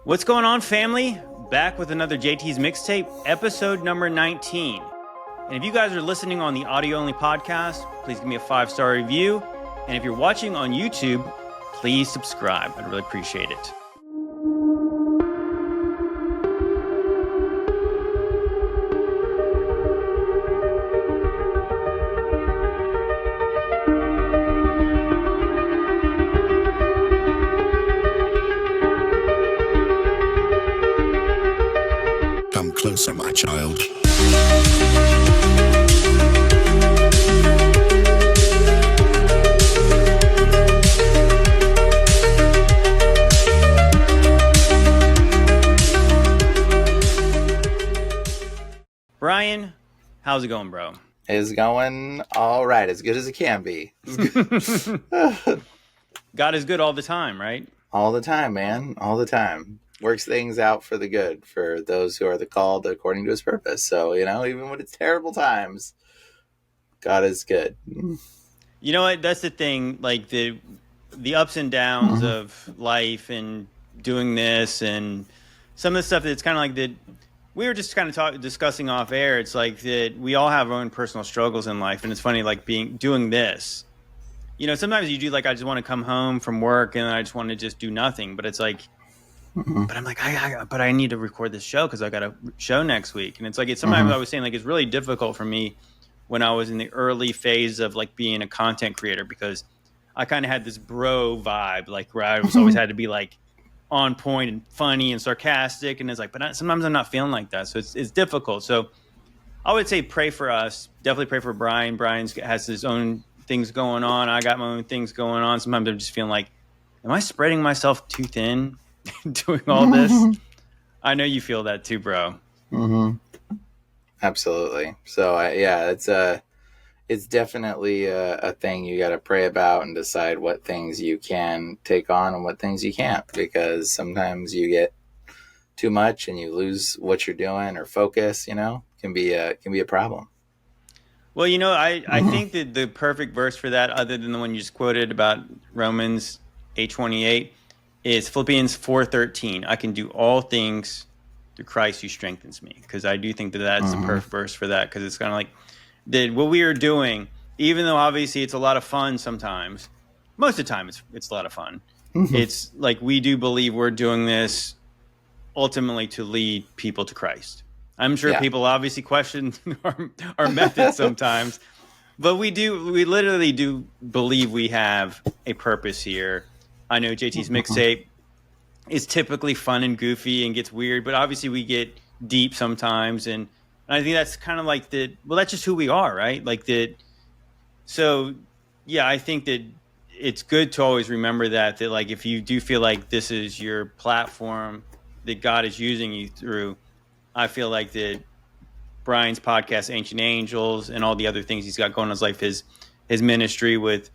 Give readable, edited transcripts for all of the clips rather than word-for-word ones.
What's going on, family? Back with another JT's Mixtape, episode number 19. And if you guys are listening on the audio-only podcast, please give me a 5-star review. And if you're watching on YouTube, please subscribe. I'd really appreciate it. Come closer, my child. Bryan, how's it going, bro? It's going all right, as good as it can be. God is good all the time, right? All the time, man. All the time. Works things out for the good for those who are the called according to his purpose. So, even when it's terrible times, God is good. You know what? That's the thing. Like the ups and downs of life and doing this and some of the stuff that's kind of like that. We were just kind of discussing off air. It's like that we all have our own personal struggles in life. And it's funny, like doing this, sometimes you do like, I just want to come home from work and I just want to just do nothing. But it's like, but I'm like, but I need to record this show because I got a show next week. And it's like, sometimes I was saying like, it's really difficult for me when I was in the early phase of like being a content creator, because I kind of had this bro vibe, like where I was always had to be like on point and funny and sarcastic. And it's like, but sometimes I'm not feeling like that. So it's difficult. So I would say pray for us. Definitely pray for Bryan. Bryan has his own things going on. I got my own things going on. Sometimes I'm just feeling like, am I spreading myself too thin doing all this? I know you feel that too, bro. Absolutely. So, it's definitely a thing you got to pray about and decide what things you can take on and what things you can't, because sometimes you get too much and you lose what you're doing or focus, can be a problem. Well, I think that the perfect verse for that, other than the one you just quoted about Romans 8:28, is Philippians 4:13. I can do all things through Christ who strengthens me. Because I do think that that's the perfect verse for that. Because it's kind of like that what we are doing, even though obviously it's a lot of fun sometimes, most of the time it's a lot of fun. It's like we do believe we're doing this ultimately to lead people to Christ. I'm sure people obviously question our methods sometimes, but we literally do believe we have a purpose here. I know JT's Mixtape is typically fun and goofy and gets weird, but obviously we get deep sometimes. And I think that's kind of like that's just who we are, right? Like that. So yeah, I think that it's good to always remember that like, if you do feel like this is your platform that God is using you through, I feel like that Bryan's podcast, Ancient Angels, and all the other things he's got going on in his life, his ministry with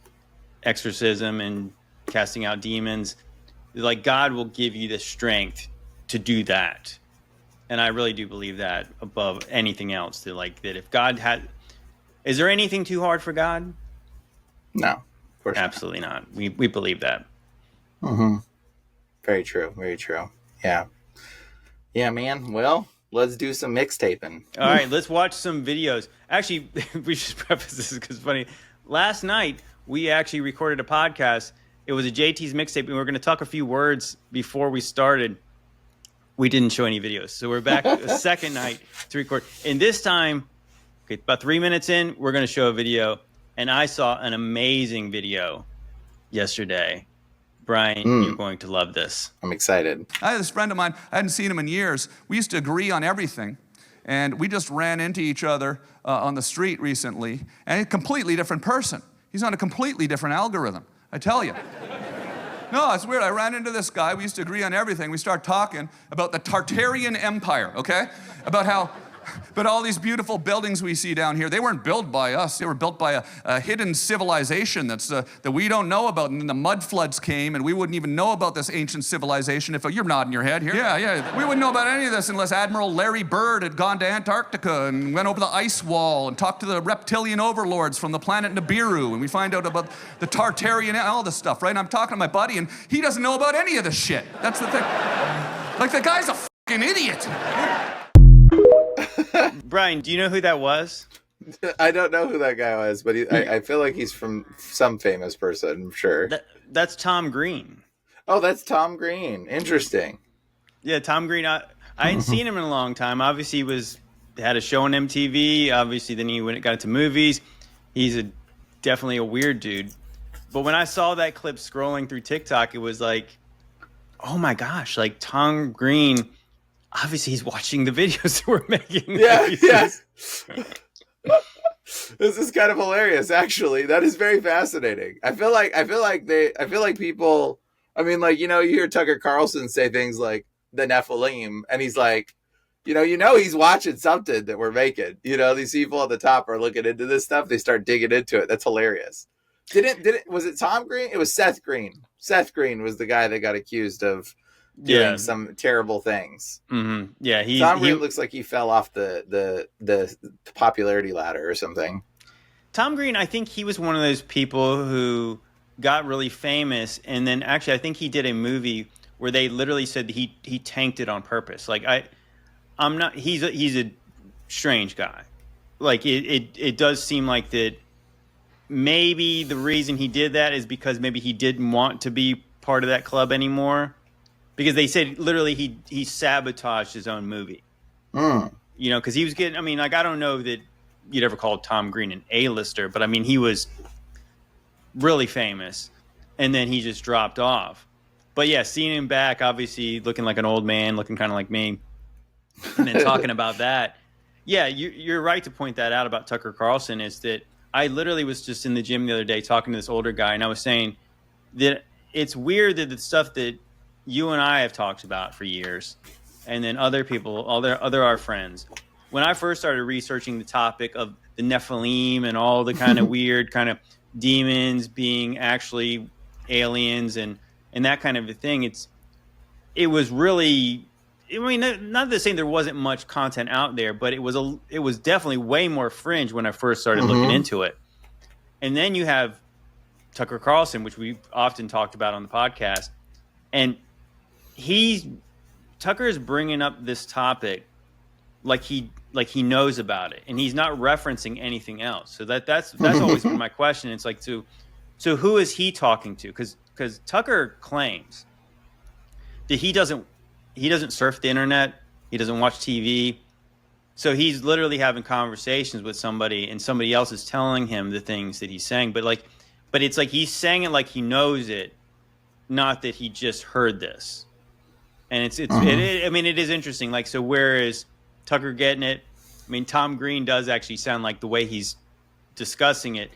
exorcism and casting out demons, like God will give you the strength to do that. And I really do believe that above anything else, that if God is there anything too hard for God? No, of course absolutely not. We believe that. Very true. Very true. Yeah. Yeah, man. Well, let's do some mixtaping. All right, let's watch some videos. Actually, we should preface this because it's funny. Last night, we actually recorded a podcast. It was a JT's Mixtape, and we were going to talk a few words before we started. We didn't show any videos. So we're back a second night to record. And this time, about 3 minutes in, we're going to show a video. And I saw an amazing video yesterday. Bryan, you're going to love this. I'm excited. I had this friend of mine, I hadn't seen him in years. We used to agree on everything. And we just ran into each other on the street recently. And a completely different person. He's on a completely different algorithm, I tell you. No, it's weird. I ran into this guy. We used to agree on everything. We started talking about the Tartarian Empire, okay? But all these beautiful buildings we see down here, they weren't built by us. They were built by a hidden civilization that we don't know about. And then the mud floods came, and we wouldn't even know about this ancient civilization if you're nodding your head here. Yeah. We wouldn't know about any of this unless Admiral Larry Bird had gone to Antarctica and went over the ice wall and talked to the reptilian overlords from the planet Nibiru. And we find out about the Tartarian, all this stuff, right? And I'm talking to my buddy, and he doesn't know about any of this shit. That's the thing. Like, the guy's a fucking idiot. Bryan, do you know who that was? I don't know who that guy was, but I feel like he's from some famous person, I'm sure. That's Tom Green. Oh, that's Tom Green. Interesting. Yeah, Tom Green. I hadn't seen him in a long time. Obviously, had a show on MTV. Obviously, then he got into movies. He's definitely a weird dude. But when I saw that clip scrolling through TikTok, it was like, oh my gosh, like Tom Green. Obviously, he's watching the videos that we're making. Yeah, yes. This is kind of hilarious, actually. That is very fascinating. I feel like people. I mean, like, you hear Tucker Carlson say things like the Nephilim, and he's like, he's watching something that we're making. These people at the top are looking into this stuff. They start digging into it. That's hilarious. Was it Tom Green? It was Seth Green. Seth Green was the guy that got accused of doing some terrible things. Mm-hmm. Yeah, Tom Green looks like he fell off the popularity ladder or something. Tom Green, I think he was one of those people who got really famous, and then actually I think he did a movie where they literally said he tanked it on purpose. Like I'm not. He's a strange guy. Like it does seem like that. Maybe the reason he did that is because maybe he didn't want to be part of that club anymore. Because they said literally he sabotaged his own movie. Because he was getting. I mean, like, I don't know that you'd ever call Tom Green an A-lister, but I mean, he was really famous, and then he just dropped off. But yeah, seeing him back, obviously looking like an old man, looking kind of like me, and then talking about that. Yeah, you're right to point that out about Tucker Carlson. Is that I literally was just in the gym the other day talking to this older guy, and I was saying that it's weird that the stuff that you and I have talked about for years, and then other people, our friends. When I first started researching the topic of the Nephilim and all the kind of weird kind of demons being actually aliens and that kind of a thing, it was really. I mean, not to say there wasn't much content out there, but it was definitely way more fringe when I first started looking into it. And then you have Tucker Carlson, which we've often talked about on the podcast, and Tucker is bringing up this topic like he knows about it, and he's not referencing anything else. So that's always been my question. It's like, so who is he talking to? Because Tucker claims that he doesn't surf the internet. He doesn't watch TV. So he's literally having conversations with somebody, and somebody else is telling him the things that he's saying. But it's like he's saying it like he knows it, not that he just heard this. And it is interesting. Like, so where is Tucker getting it? I mean, Tom Green does actually sound like the way he's discussing it.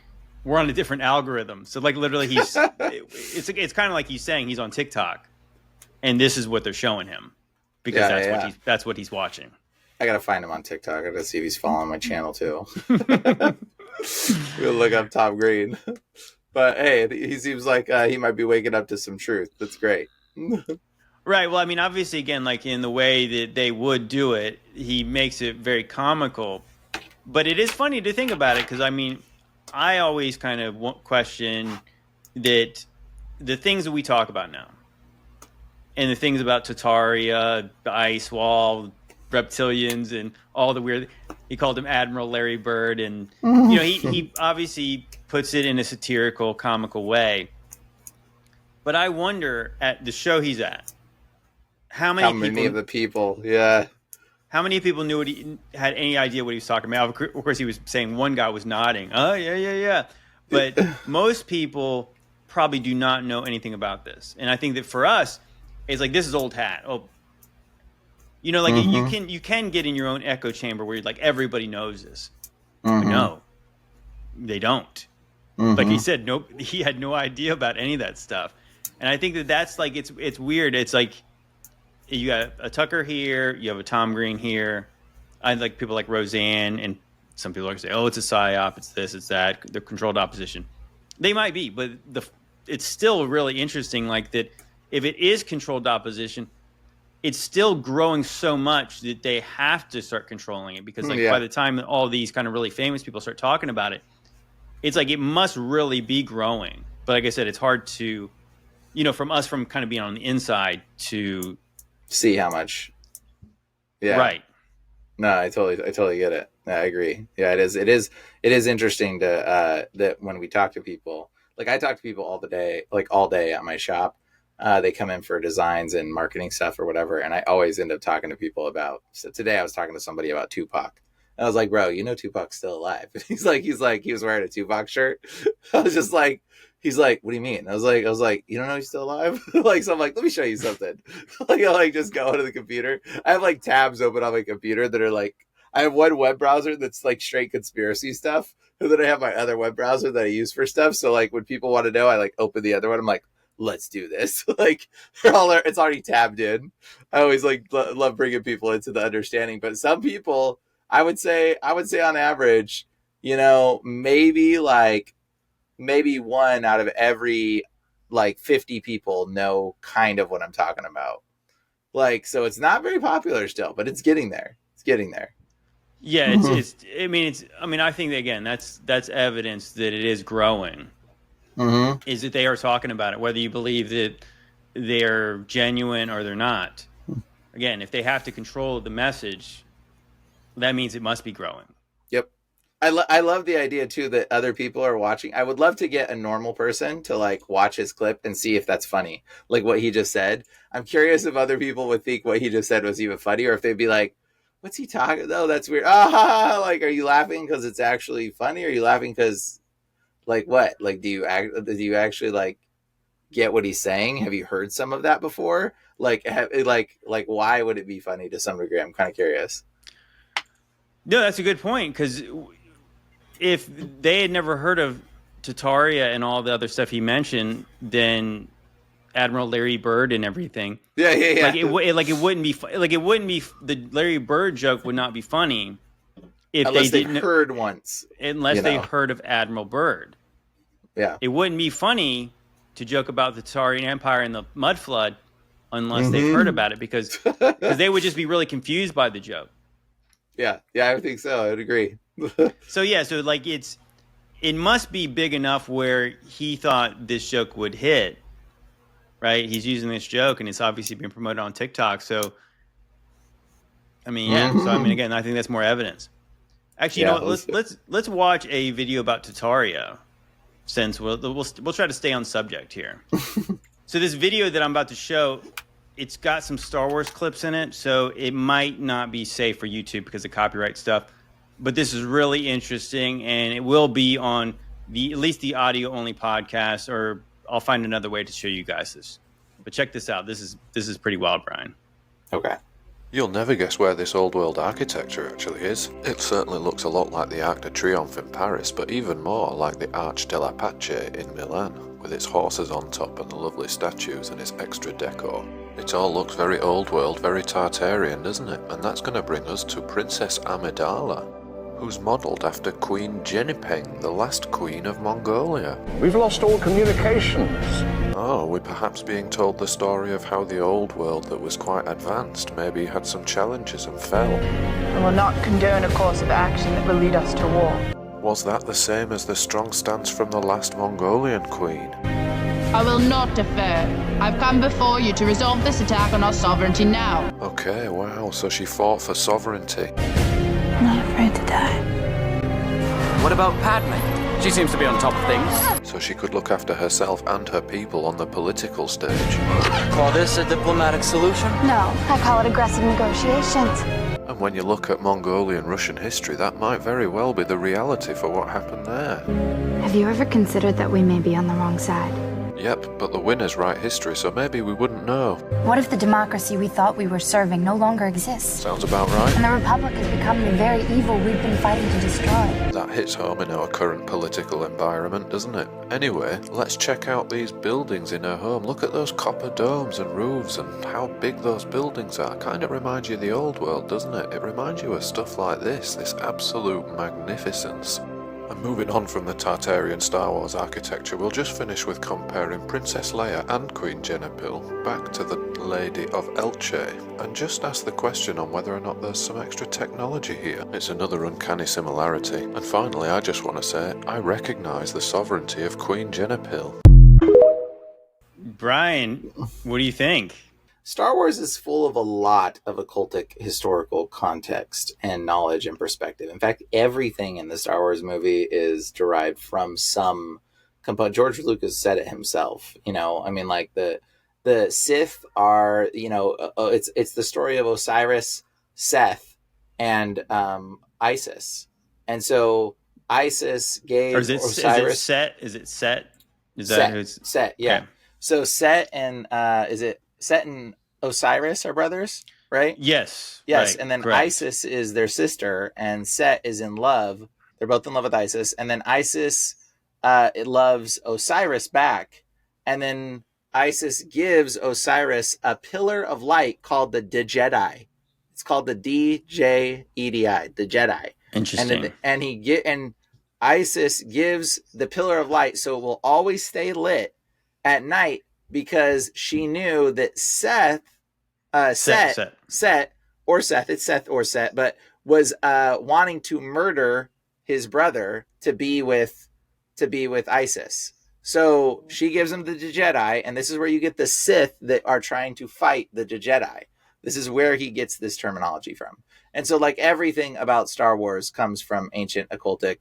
We're on a different algorithm. So like literally it's kind of like he's saying he's on TikTok. And this is what they're showing him, because that's what he's watching. I gotta find him on TikTok. I gotta see if he's following my channel too. We'll look up Tom Green. But hey, he seems like he might be waking up to some truth. That's great. Right. Well, I mean, obviously, again, like in the way that they would do it, he makes it very comical. But it is funny to think about it, because I mean, I always kind of question that the things that we talk about now, and the things about Tartaria, the ice wall, reptilians, and all the weird. He called him Admiral Larry Bird, and he obviously puts it in a satirical, comical way. But I wonder, at the show he's at, how many of the people, yeah. How many people knew had any idea what he was talking about? Of course, he was saying one guy was nodding. Oh, yeah. But most people probably do not know anything about this. And I think that for us, it's like, this is old hat. Oh, like you can get in your own echo chamber where you're like, everybody knows this. But no, they don't. Like he said, nope, he had no idea about any of that stuff. And I think that's like, it's weird. It's like, you got a Tucker here, you have a Tom Green here. I like people like Roseanne, and some people are say, oh, it's a psyop, it's this, it's that, they're controlled opposition. They might be, but it's still really interesting, like that if it is controlled opposition, it's still growing so much that they have to start controlling it, because by the time all these kind of really famous people start talking about it, it's like it must really be growing. But like I said, it's hard to, from us, from kind of being on the inside, to see how much. Yeah. Right. No, I totally get it. Yeah, I agree. Yeah, it is interesting to that when we talk to people. Like I talk to people all day at my shop. They come in for designs and marketing stuff or whatever, and I always end up talking to people about. So today I was talking to somebody about Tupac. And I was like, bro, you know Tupac's still alive. He's like, he was wearing a Tupac shirt. I was just like, he's like, what do you mean? I was like, you don't know he's still alive? Like, so I'm like, let me show you something. Like, I like just go into the computer. I have like tabs open on my computer that are like, I have one web browser that's like straight conspiracy stuff. And then I have my other web browser that I use for stuff. So like when people want to know, I like open the other one. I'm like, let's do this. Like it's already tabbed in. I always like love bringing people into the understanding, but some people, I would say on average, you know, maybe one out of every like 50 people know kind of what I'm talking about. Like, so it's not very popular still, but it's getting there. It's getting there. Yeah, I mean, I think that, again, that's evidence that it is growing. Mm-hmm. Is that they are talking about it, whether you believe that they're genuine or they're not. Again, if they have to control the message, that means it must be growing. Yep. I love the idea too that other people are watching. I would love to get a normal person to like watch his clip and see if that's funny, like what he just said. I'm curious if other people would think what he just said was even funny, or if they'd be like, what's he talking? Oh, that's weird. Like, are you laughing because it's actually funny? Or are you laughing because, like, what? Like, do you actually like get what he's saying? Have you heard some of that before? Like, why would it be funny to some degree? I'm kind of curious. No, that's a good point, because if they had never heard of Tartaria and all the other stuff he mentioned, then Admiral Larry Bird and everything. Yeah. Like it wouldn't be the Larry Bird joke would not be funny if unless they didn't heard once. Unless they heard of Admiral Bird. Yeah. It wouldn't be funny to joke about the Tartarian Empire and the mud flood unless they've heard about it, because they would just be really confused by the joke. Yeah, I think so. I would agree. So like it must be big enough where he thought this joke would hit. Right, he's using this joke, and it's obviously been promoted on TikTok. So, I mean, yeah. So, I mean, again, I think that's more evidence. Actually, you know what? Let's watch a video about Tartaria, since we'll try to stay on subject here. So, this video that I'm about to show, it's got some Star Wars clips in it, so it might not be safe for YouTube because of copyright stuff. But this is really interesting, and it will be on at least the audio only podcast, or I'll find another way to show you guys this. But check this out. This is pretty wild, Brian. Okay. You'll never guess where this old world architecture actually is. It certainly looks a lot like the Arc de Triomphe in Paris, but even more like the Arch della Pace in Milan, with its horses on top and the lovely statues and its extra decor. It all looks very old world, very Tartarian, doesn't it? And that's going to bring us to Princess Amidala, who's modelled after Queen Jenipeng, the last queen of Mongolia. We've lost all communications. Oh, we're perhaps being told the story of how the old world that was quite advanced maybe had some challenges and fell. And will not condone a course of action that will lead us to war. Was that the same as the strong stance from the last Mongolian queen? I will not defer. I've come before you to resolve this attack on our sovereignty now. Okay, wow, so she fought for sovereignty. I'm not afraid to die. What about Padme? She seems to be on top of things. So she could look after herself and her people on the political stage. Call this a diplomatic solution? No, I call it aggressive negotiations. And when you look at Mongolian Russian history, that might very well be the reality for what happened there. Have you ever considered that we may be on the wrong side? Yep, but the winners write history, so maybe we wouldn't know. What if the democracy we thought we were serving no longer exists? Sounds about right. And the Republic has become the very evil we've been fighting to destroy. That hits home in our current political environment, doesn't it? Anyway, let's check out these buildings in her home. Look at those copper domes and roofs and how big those buildings are. Kind of reminds you of the old world, doesn't it? It reminds you of stuff like this absolute magnificence. And moving on from the Tartarian Star Wars architecture, we'll just finish with comparing Princess Leia and Queen Jenipil back to the Lady of Elche, and just ask the question on whether or not there's some extra technology here. It's another uncanny similarity. And finally, I just want to say, I recognise the sovereignty of Queen Jenipil. Brian, what do you think? Star Wars is full of a lot of occultic historical context and knowledge and perspective. In fact, everything in the Star Wars movie is derived from some component. George Lucas said it himself. I mean, like the Sith are, it's the story of Osiris, Seth, and Isis, and so Isis gave Osiris. Is it Set? Is it Set? Is that Set, who's Set? Yeah. Okay. So Set and is it Set and Osiris are brothers, right? Yes. Yes, right, and then correct. Isis is their sister, and Set is in love. They're both in love with Isis, and then Isis it loves Osiris back, and then Isis gives Osiris a pillar of light called the Jedi. It's called the DJEDI, the Jedi. Interesting. And Isis gives the pillar of light so it will always stay lit at night because she knew that Set, it's Seth or Set, but was wanting to murder his brother to be with Isis. So she gives him the Jedi, and this is where you get the Sith that are trying to fight the Jedi. This is where he gets this terminology from. And so, like, everything about Star Wars comes from ancient occultic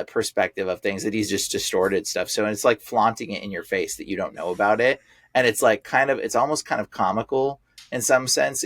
perspective of things, that he's just distorted stuff. So it's like flaunting it in your face that you don't know about it. And it's like it's almost kind of comical in some sense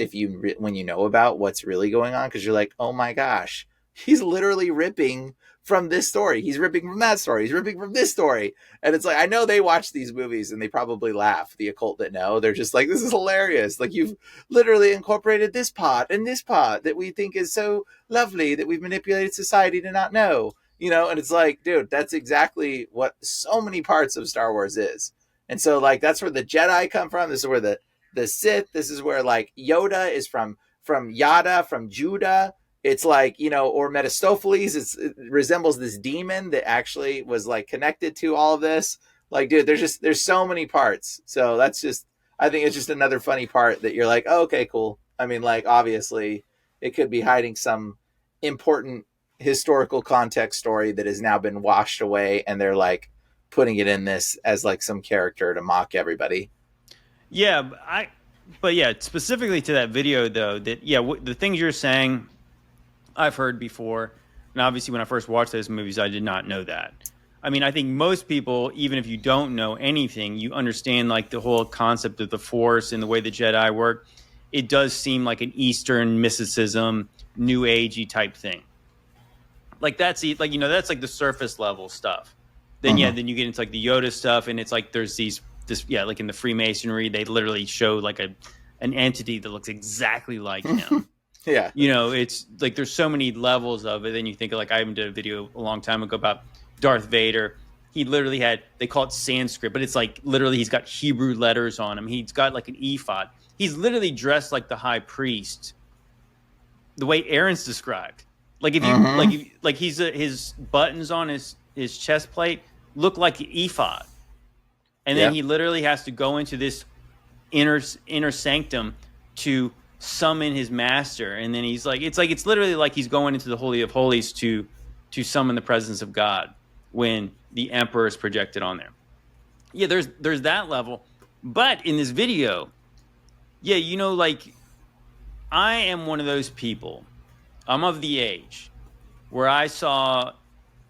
when you know about what's really going on, because you're like, oh my gosh, he's literally ripping from this story. He's ripping from that story. He's ripping from this story. And it's like, I know they watch these movies and they probably laugh. The occult that know, they're just like, this is hilarious. Like, you've literally incorporated this part and this part that we think is so lovely that we've manipulated society to not know, and it's like, dude, that's exactly what so many parts of Star Wars is. And so, like, that's where the Jedi come from. This is where the Sith, this is where, like, Yoda is from Yada, from Judah. It's like, or Mephistopheles, it resembles this demon that actually was, like, connected to all of this. Like, dude, there's so many parts. So I think it's just another funny part that you're like, oh, okay, cool. I mean, like, obviously it could be hiding some important historical context story that has now been washed away, and they're like putting it in this as like some character to mock everybody. Yeah, but specifically to that video though, the things you're saying, I've heard before, and obviously when I first watched those movies, I did not know that. I mean, I think most people, even if you don't know anything, you understand like the whole concept of the Force and the way the Jedi work. It does seem like an Eastern mysticism, New Agey type thing. Like that's like, that's like the surface level stuff. Then then you get into like the Yoda stuff, and it's like there's like in the Freemasonry, they literally show like an entity that looks exactly like him. Yeah. It's like there's so many levels of it. Then you think of, like, I even did a video a long time ago about Darth Vader. He literally they call it Sanskrit, but it's like literally he's got Hebrew letters on him. He's got like an ephod. He's literally dressed like the high priest, the way Aaron's described. Like if you his buttons on his chest plate look like an ephod, and then he literally has to go into this inner sanctum to summon his master, and then he's like, it's literally like he's going into the Holy of Holies to summon the presence of God when the Emperor is projected on there. Yeah, there's that level, but in this video, like, I am one of those people. I'm of the age where I saw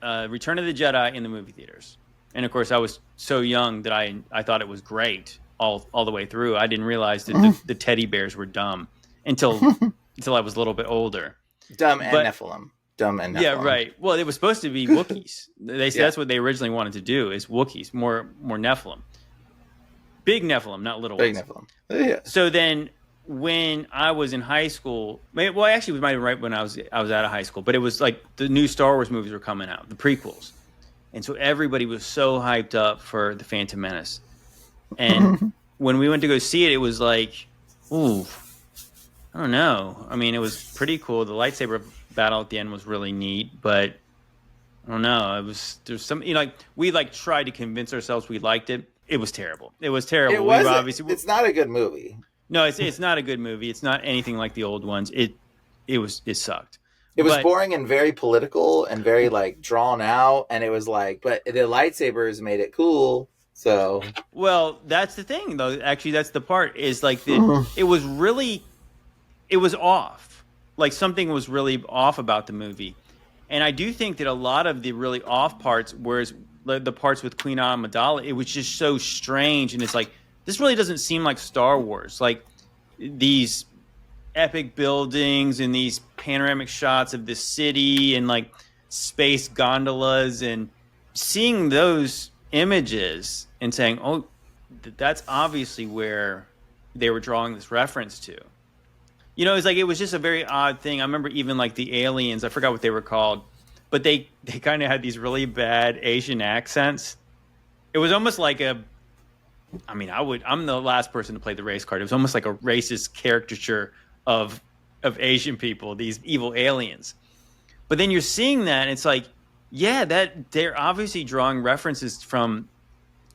Return of the Jedi in the movie theaters. And of course, I was so young that I thought it was great all the way through. I didn't realize that the teddy bears were dumb until I was a little bit older. Dumb and Nephilim. Yeah, right. Well, it was supposed to be Wookiees. They said that's what they originally wanted to do, is Wookiees, more Nephilim. Big Nephilim, not little ones. Big Nephilim. Yeah. So then, when I was in high school, actually it was right when I was out of high school, but it was like the new Star Wars movies were coming out, the prequels. And so everybody was so hyped up for The Phantom Menace. And when we went to go see it, it was like, ooh, I don't know. I mean, it was pretty cool. The lightsaber battle at the end was really neat, but I don't know. There's some, we tried to convince ourselves we liked it. It was terrible. It was terrible. It's not a good movie. No, it's not a good movie. It's not anything like the old ones. It sucked. It was boring and very political and very like drawn out, and it was like, but the lightsabers made it cool. So, Well, that's the thing, though. Actually, that's the part is like it was off. Like something was really off about the movie, and I do think that a lot of the really off parts, whereas the parts with Queen Amidala, it was just so strange, and it's like this really doesn't seem like Star Wars. Like these epic buildings and these panoramic shots of the city and like space gondolas and seeing those images and saying, oh, that's obviously where they were drawing this reference to. It's like it was just a very odd thing. I remember even like the aliens, I forgot what they were called, but they kind of had these really bad Asian accents. It was almost like I'm the last person to play the race card. It was almost like a racist caricature of Asian people, these evil aliens. But then you're seeing that, and it's like, yeah, that they're obviously drawing references from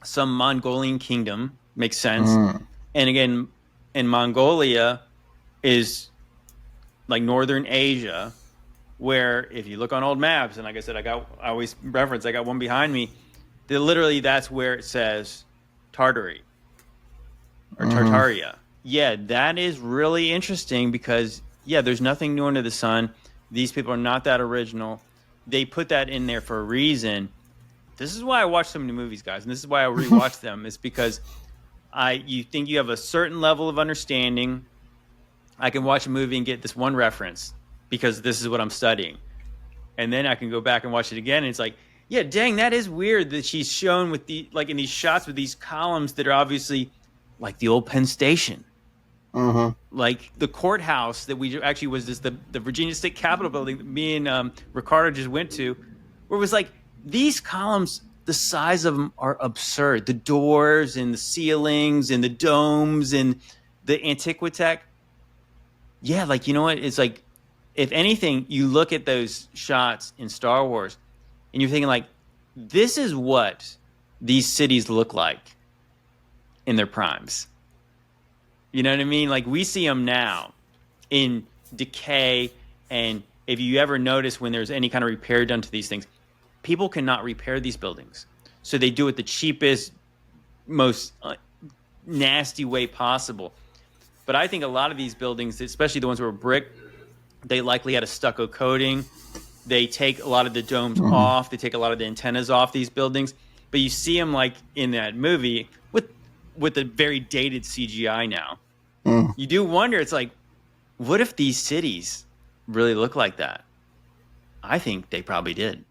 some Mongolian kingdom. Makes sense. And again, in Mongolia is like northern Asia, where if you look on old maps, and like I said, I always reference, I got one behind me, that literally that's where it says Tartary or Tartaria. Yeah, that is really interesting because, yeah, there's nothing new under the sun. These people are not that original. They put that in there for a reason. This is why I watch so many movies, guys, and this is why I rewatch them. Is because you think you have a certain level of understanding. I can watch a movie and get this one reference because this is what I'm studying. And then I can go back and watch it again, and it's like, yeah, dang, that is weird that she's shown with in these shots with these columns that are obviously like the old Penn Station. Like the courthouse that we actually was just the Virginia State Capitol building that me and Ricardo just went to, where it was like these columns, the size of them are absurd. The doors and the ceilings and the domes and the Antiquitech. Yeah, like, you know what? It's like, if anything, you look at those shots in Star Wars and you're thinking like, this is what these cities look like in their primes. You know what I mean? Like we see them now in decay. And if you ever notice when there's any kind of repair done to these things, people cannot repair these buildings. So they do it the cheapest, most nasty way possible. But I think a lot of these buildings, especially the ones that were brick, they likely had a stucco coating. They take a lot of the domes off. They take a lot of the antennas off these buildings. But you see them like in that movie with a very dated CGI now. You do wonder, it's like, what if these cities really look like that? I think they probably did.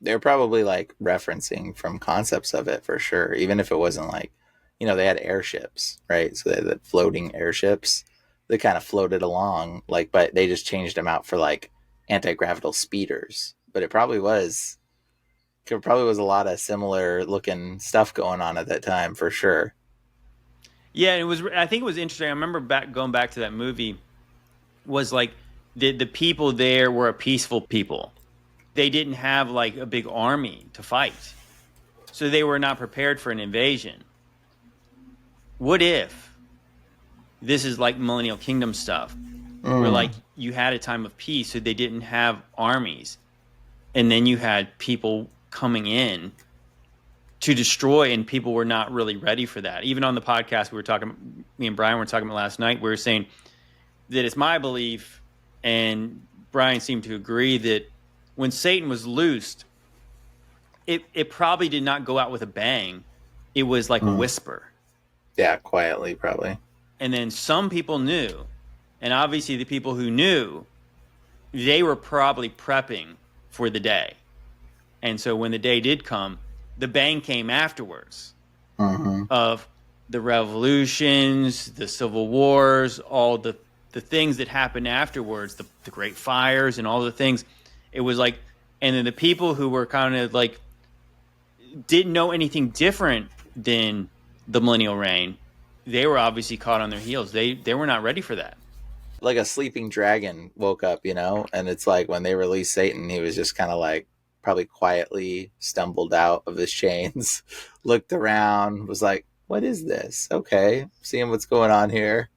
They're probably like referencing from concepts of it for sure. Even if it wasn't like, they had airships, right? So they had the floating airships that kind of floated along, but they just changed them out for like anti-gravital speeders. But it probably was a lot of similar looking stuff going on at that time for sure. Yeah, I think it was interesting. I remember going back to that movie, was like the people there were a peaceful people. They didn't have like a big army to fight. So they were not prepared for an invasion. What if this is like Millennial Kingdom stuff, where like you had a time of peace, so they didn't have armies, and then you had people coming in to destroy, and people were not really ready for that. Even on the podcast me and Bryan were talking about last night, we were saying that it's my belief, and Bryan seemed to agree, that when Satan was loosed, it probably did not go out with a bang. It was like a whisper. Yeah, quietly probably. And then some people knew, and obviously the people who knew, they were probably prepping for the day. And so when the day did come, the bang came afterwards of the revolutions, the civil wars, all the things that happened afterwards, the great fires and all the things. It was like, and then the people who were kind of like, didn't know anything different than the millennial reign, they were obviously caught on their heels. They were not ready for that. Like a sleeping dragon woke up, and it's like when they released Satan, he was just kind of like probably quietly stumbled out of his chains, looked around, was like, what is this? Okay, seeing what's going on here.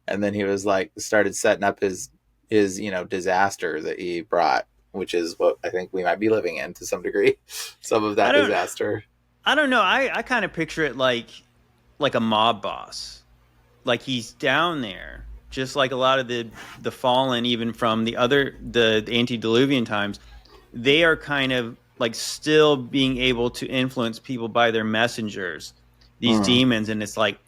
And then he was like, started setting up his disaster that he brought, which is what I think we might be living in to some degree. Some of that disaster. I don't know. I kind of picture it like a mob boss. Like he's down there, just like a lot of the fallen, even from the antediluvian times. They are kind of like still being able to influence people by their messengers, these demons, and it's like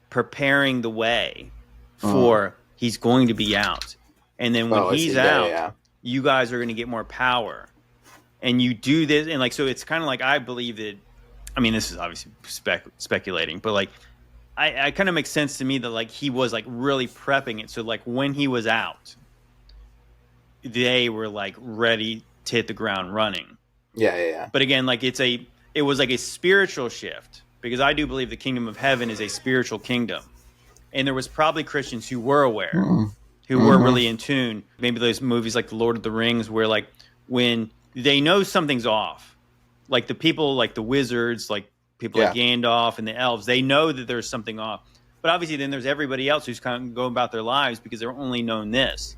preparing the way for he's going to be out. And then when he's out, you guys are going to get more power. And you do this, and like, so it's kind of like, I believe that, I mean, this is obviously speculating, but like, I kind of makes sense to me that like he was like really prepping it. So like when he was out, they were like ready to hit the ground running. Yeah. But again, like it was like a spiritual shift, because I do believe the kingdom of heaven is a spiritual kingdom. And there was probably Christians who were aware, who were really in tune. Maybe those movies like The Lord of the Rings, where like when they know something's off, like the people, like the wizards, like people like Gandalf and the elves, they know that there's something off. But obviously then there's everybody else who's kind of going about their lives because they're only known this.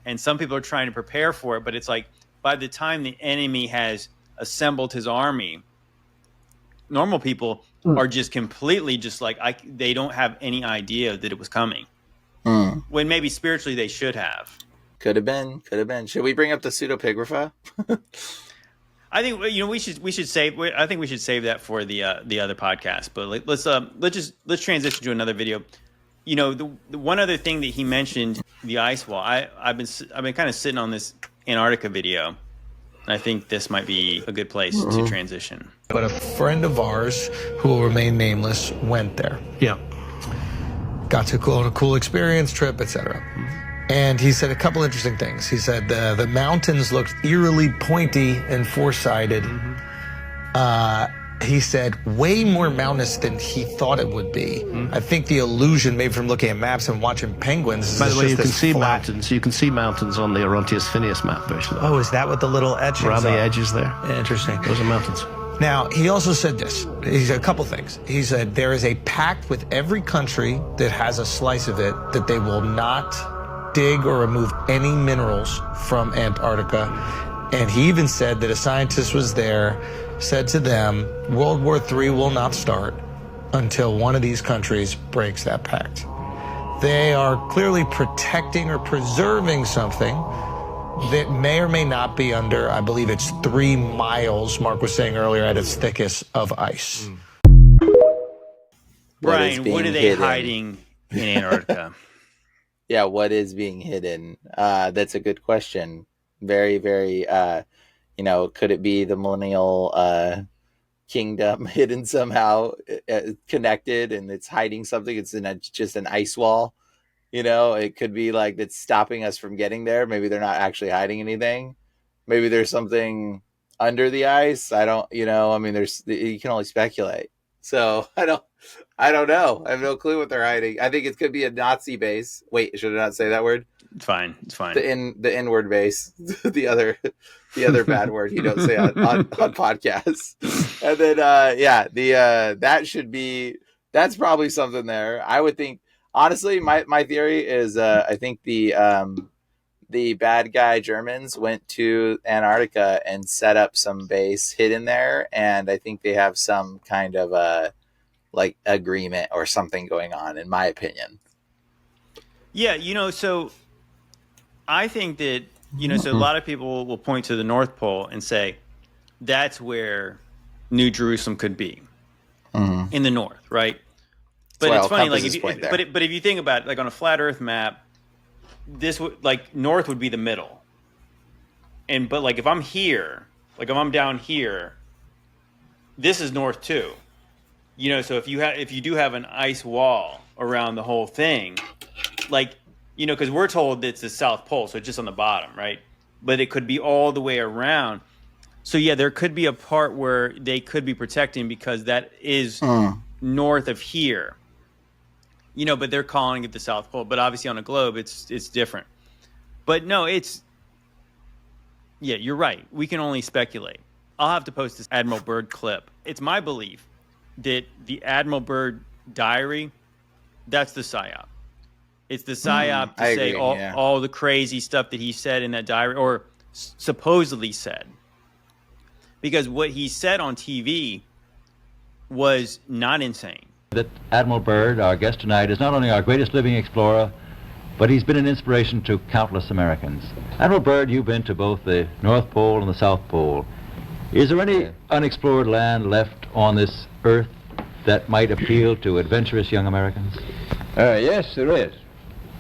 And some people are trying to prepare for it, but it's like by the time the enemy has assembled his army, normal people are just completely just like, they don't have any idea that it was coming. When maybe spiritually they should have. Could have been. Should we bring up the pseudepigrapha? I think we should save. I think we should save that for the other podcast. But let's transition to another video. You know, the one other thing that he mentioned, the ice wall. I've been kind of sitting on this Antarctica video. I think this might be a good place to transition. But a friend of ours, who will remain nameless, went there. Yeah. Got to go on a cool experience, trip, etc. And he said a couple interesting things. He said the mountains looked eerily pointy and four-sided. He said way more mountainous than he thought it would be. I think the illusion, maybe from looking at maps and watching penguins, by the way, you can see flat mountains. You can see mountains on the Orontius Phineas map, actually. Oh, is that what the little etchings around the are? edges there? Interesting. Those are mountains. Now, he also said this. He said a couple things. He said there is a pact with every country that has a slice of it that they will not dig or remove any minerals from Antarctica. And he even said that a scientist was there, said to them, World War III will not start until one of these countries breaks that pact. They are clearly protecting or preserving something that may or may not be under, I believe it's 3 miles, Mark was saying earlier, at its thickest of ice. Brian, what are they hiding in Antarctica? Yeah, what is being hidden? That's a good question. Very, very, could it be the millennial kingdom hidden somehow, connected, and it's hiding something? It's just an ice wall. It could be like that's stopping us from getting there. Maybe they're not actually hiding anything. Maybe there's something under the ice. I don't, you can only speculate. So I don't know. I have no clue what they're hiding. I think it could be a Nazi base. Wait, should I not say that word? It's fine. The N-word base, the other bad word you don't say on podcasts. And then that's probably something there. I would think, honestly, my theory is I think the bad guy Germans went to Antarctica and set up some base hidden there, and I think they have some kind of like agreement or something going on, in my opinion. Yeah, so I think that, so a lot of people will point to the North Pole and say that's where New Jerusalem could be in the north, right? But it's funny, like, if you think about it, like on a flat Earth map, this would, like, north would be the middle, but like if I'm here, like if I'm down here, this is north too, So if you do have an ice wall around the whole thing, like, because we're told it's the South Pole, so it's just on the bottom, right? But it could be all the way around. So yeah, there could be a part where they could be protecting because that is north of here. But they're calling it the South Pole. But obviously on a globe, it's different. But no, you're right. We can only speculate. I'll have to post this Admiral Byrd clip. It's my belief that the Admiral Byrd diary, that's the PSYOP. It's the PSYOP to say all the crazy stuff that he said in that diary, or supposedly said. because what he said on TV was not insane. That Admiral Byrd, our guest tonight, is not only our greatest living explorer, but he's been an inspiration to countless Americans. Admiral Byrd, you've been to both the North Pole and the South Pole. Is there any unexplored land left on this earth that might appeal to adventurous young Americans? Yes, there is.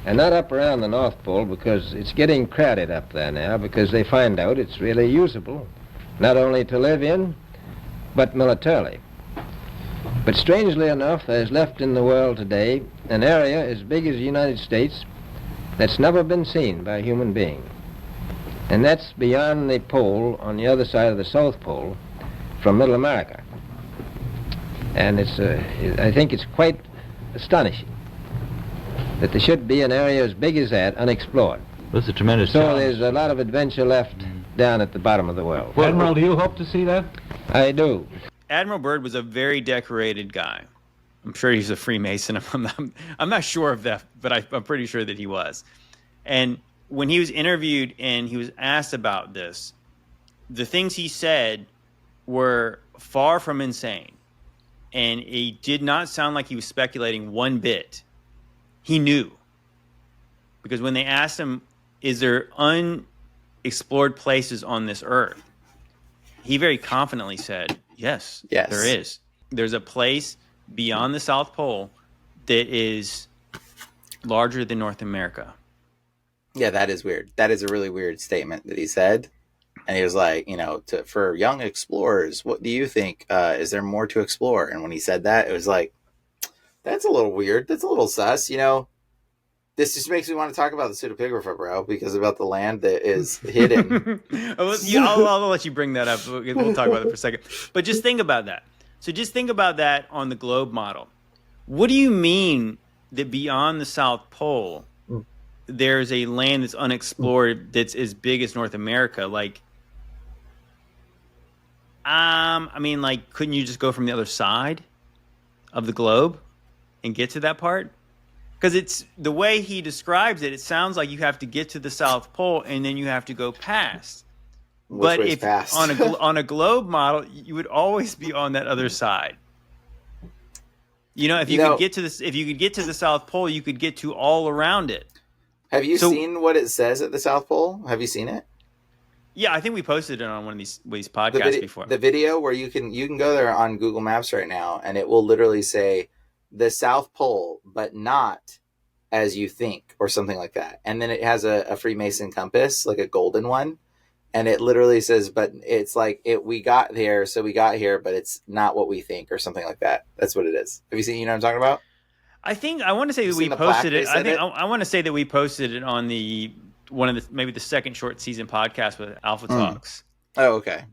And not up around the North Pole, because it's getting crowded up there now, because they find out it's really usable, not only to live in, but militarily. But strangely enough, there's left in the world today an area as big as the United States that's never been seen by a human being. And that's beyond the pole on the other side of the South Pole from Middle America. And I think it's quite astonishing that there should be an area as big as that unexplored. That's a tremendous So challenge. there's a lot of adventure left down at the bottom of the world. Admiral, do you hope to see that? I do. Admiral Byrd was a very decorated guy. I'm sure he's a Freemason. I'm not sure of that, but I'm pretty sure that he was. And when he was interviewed and he was asked about this, the things he said were far from insane. And it did not sound like he was speculating one bit. He knew. Because when they asked him, is there unexplored places on this earth? He very confidently said, yes, there is. There's a place beyond the South Pole that is larger than North America. Yeah, that is weird. That is a really weird statement that he said. And he was like, for young explorers, what do you think? Is there more to explore? And when he said that, it was like, that's a little weird. That's a little sus. This just makes me want to talk about the pseudepigrapha, bro, because about the land that is hidden. I'll let you bring that up. We'll talk about it for a second. But just think about that. So just think about that on the globe model. What do you mean that beyond the South Pole, there's a land that's unexplored that's as big as North America? Couldn't you just go from the other side of the globe and get to that part? Because it's the way he describes it, it sounds like you have to get to the South Pole and then you have to go past. But if past? on a globe model, you would always be on that other side. If you could get to the South Pole, you could get to all around it. Have you seen what it says at the South Pole? Have you seen it? Yeah, I think we posted it on one of these podcasts before. The video where you can go there on Google Maps right now, and it will literally say the South Pole, but not as you think, or something like that. And then it has a Freemason compass, like a golden one. And it literally says, but it's like, we got there, so we got here, but it's not what we think, or something like that. That's what it is. Have you seen, what I'm talking about? I want to say that we posted it. I want to say that we posted it on maybe the second short season podcast with Alpha Talks. Oh, okay.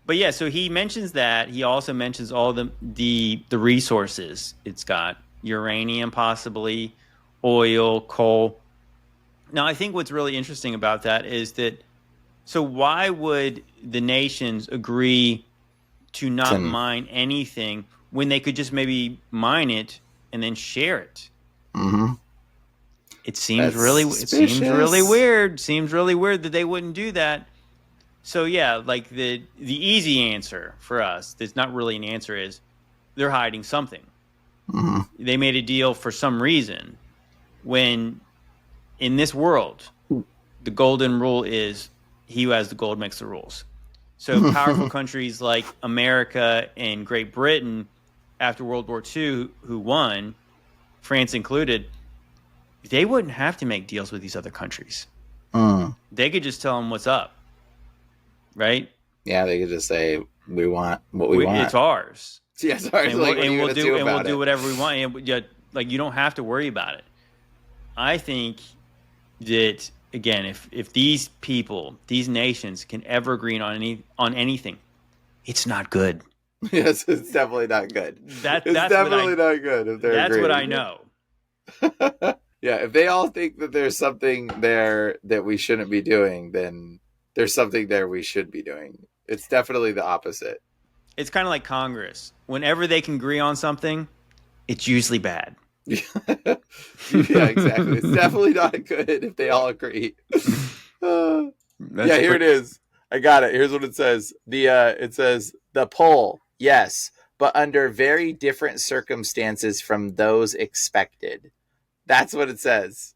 But yeah, so he mentions that. He also mentions all the resources it's got. Uranium, possibly, oil, coal. Now, I think what's really interesting about that is that, so why would the nations agree to not mine anything when they could just maybe mine it and then share it? Mm-hmm. It seems really weird. Seems really weird that they wouldn't do that. So yeah, like the easy answer for us, that's not really an answer, is they're hiding something. Mm-hmm. They made a deal for some reason, when in this world, the golden rule is he who has the gold makes the rules. So powerful countries like America and Great Britain after World War II, who won, France included, they wouldn't have to make deals with these other countries. They could just tell them what's up, right? Yeah, they could just say, we want what we want. It's ours. Yeah, it's ours. And we'll do whatever we want. And you don't have to worry about it. I think that, again, if these people, these nations can ever agree on anything, it's not good. Yes, it's definitely not good. That's definitely not good. If they're that's agreeing. what I know. Yeah, if they all think that there's something there that we shouldn't be doing, then there's something there we should be doing. It's definitely the opposite. It's kind of like Congress. Whenever they can agree on something, it's usually bad. Yeah, exactly. It's definitely not good if they all agree. Here it is. I got it. Here's what it says. It says the pole, yes, but under very different circumstances from those expected. That's what it says.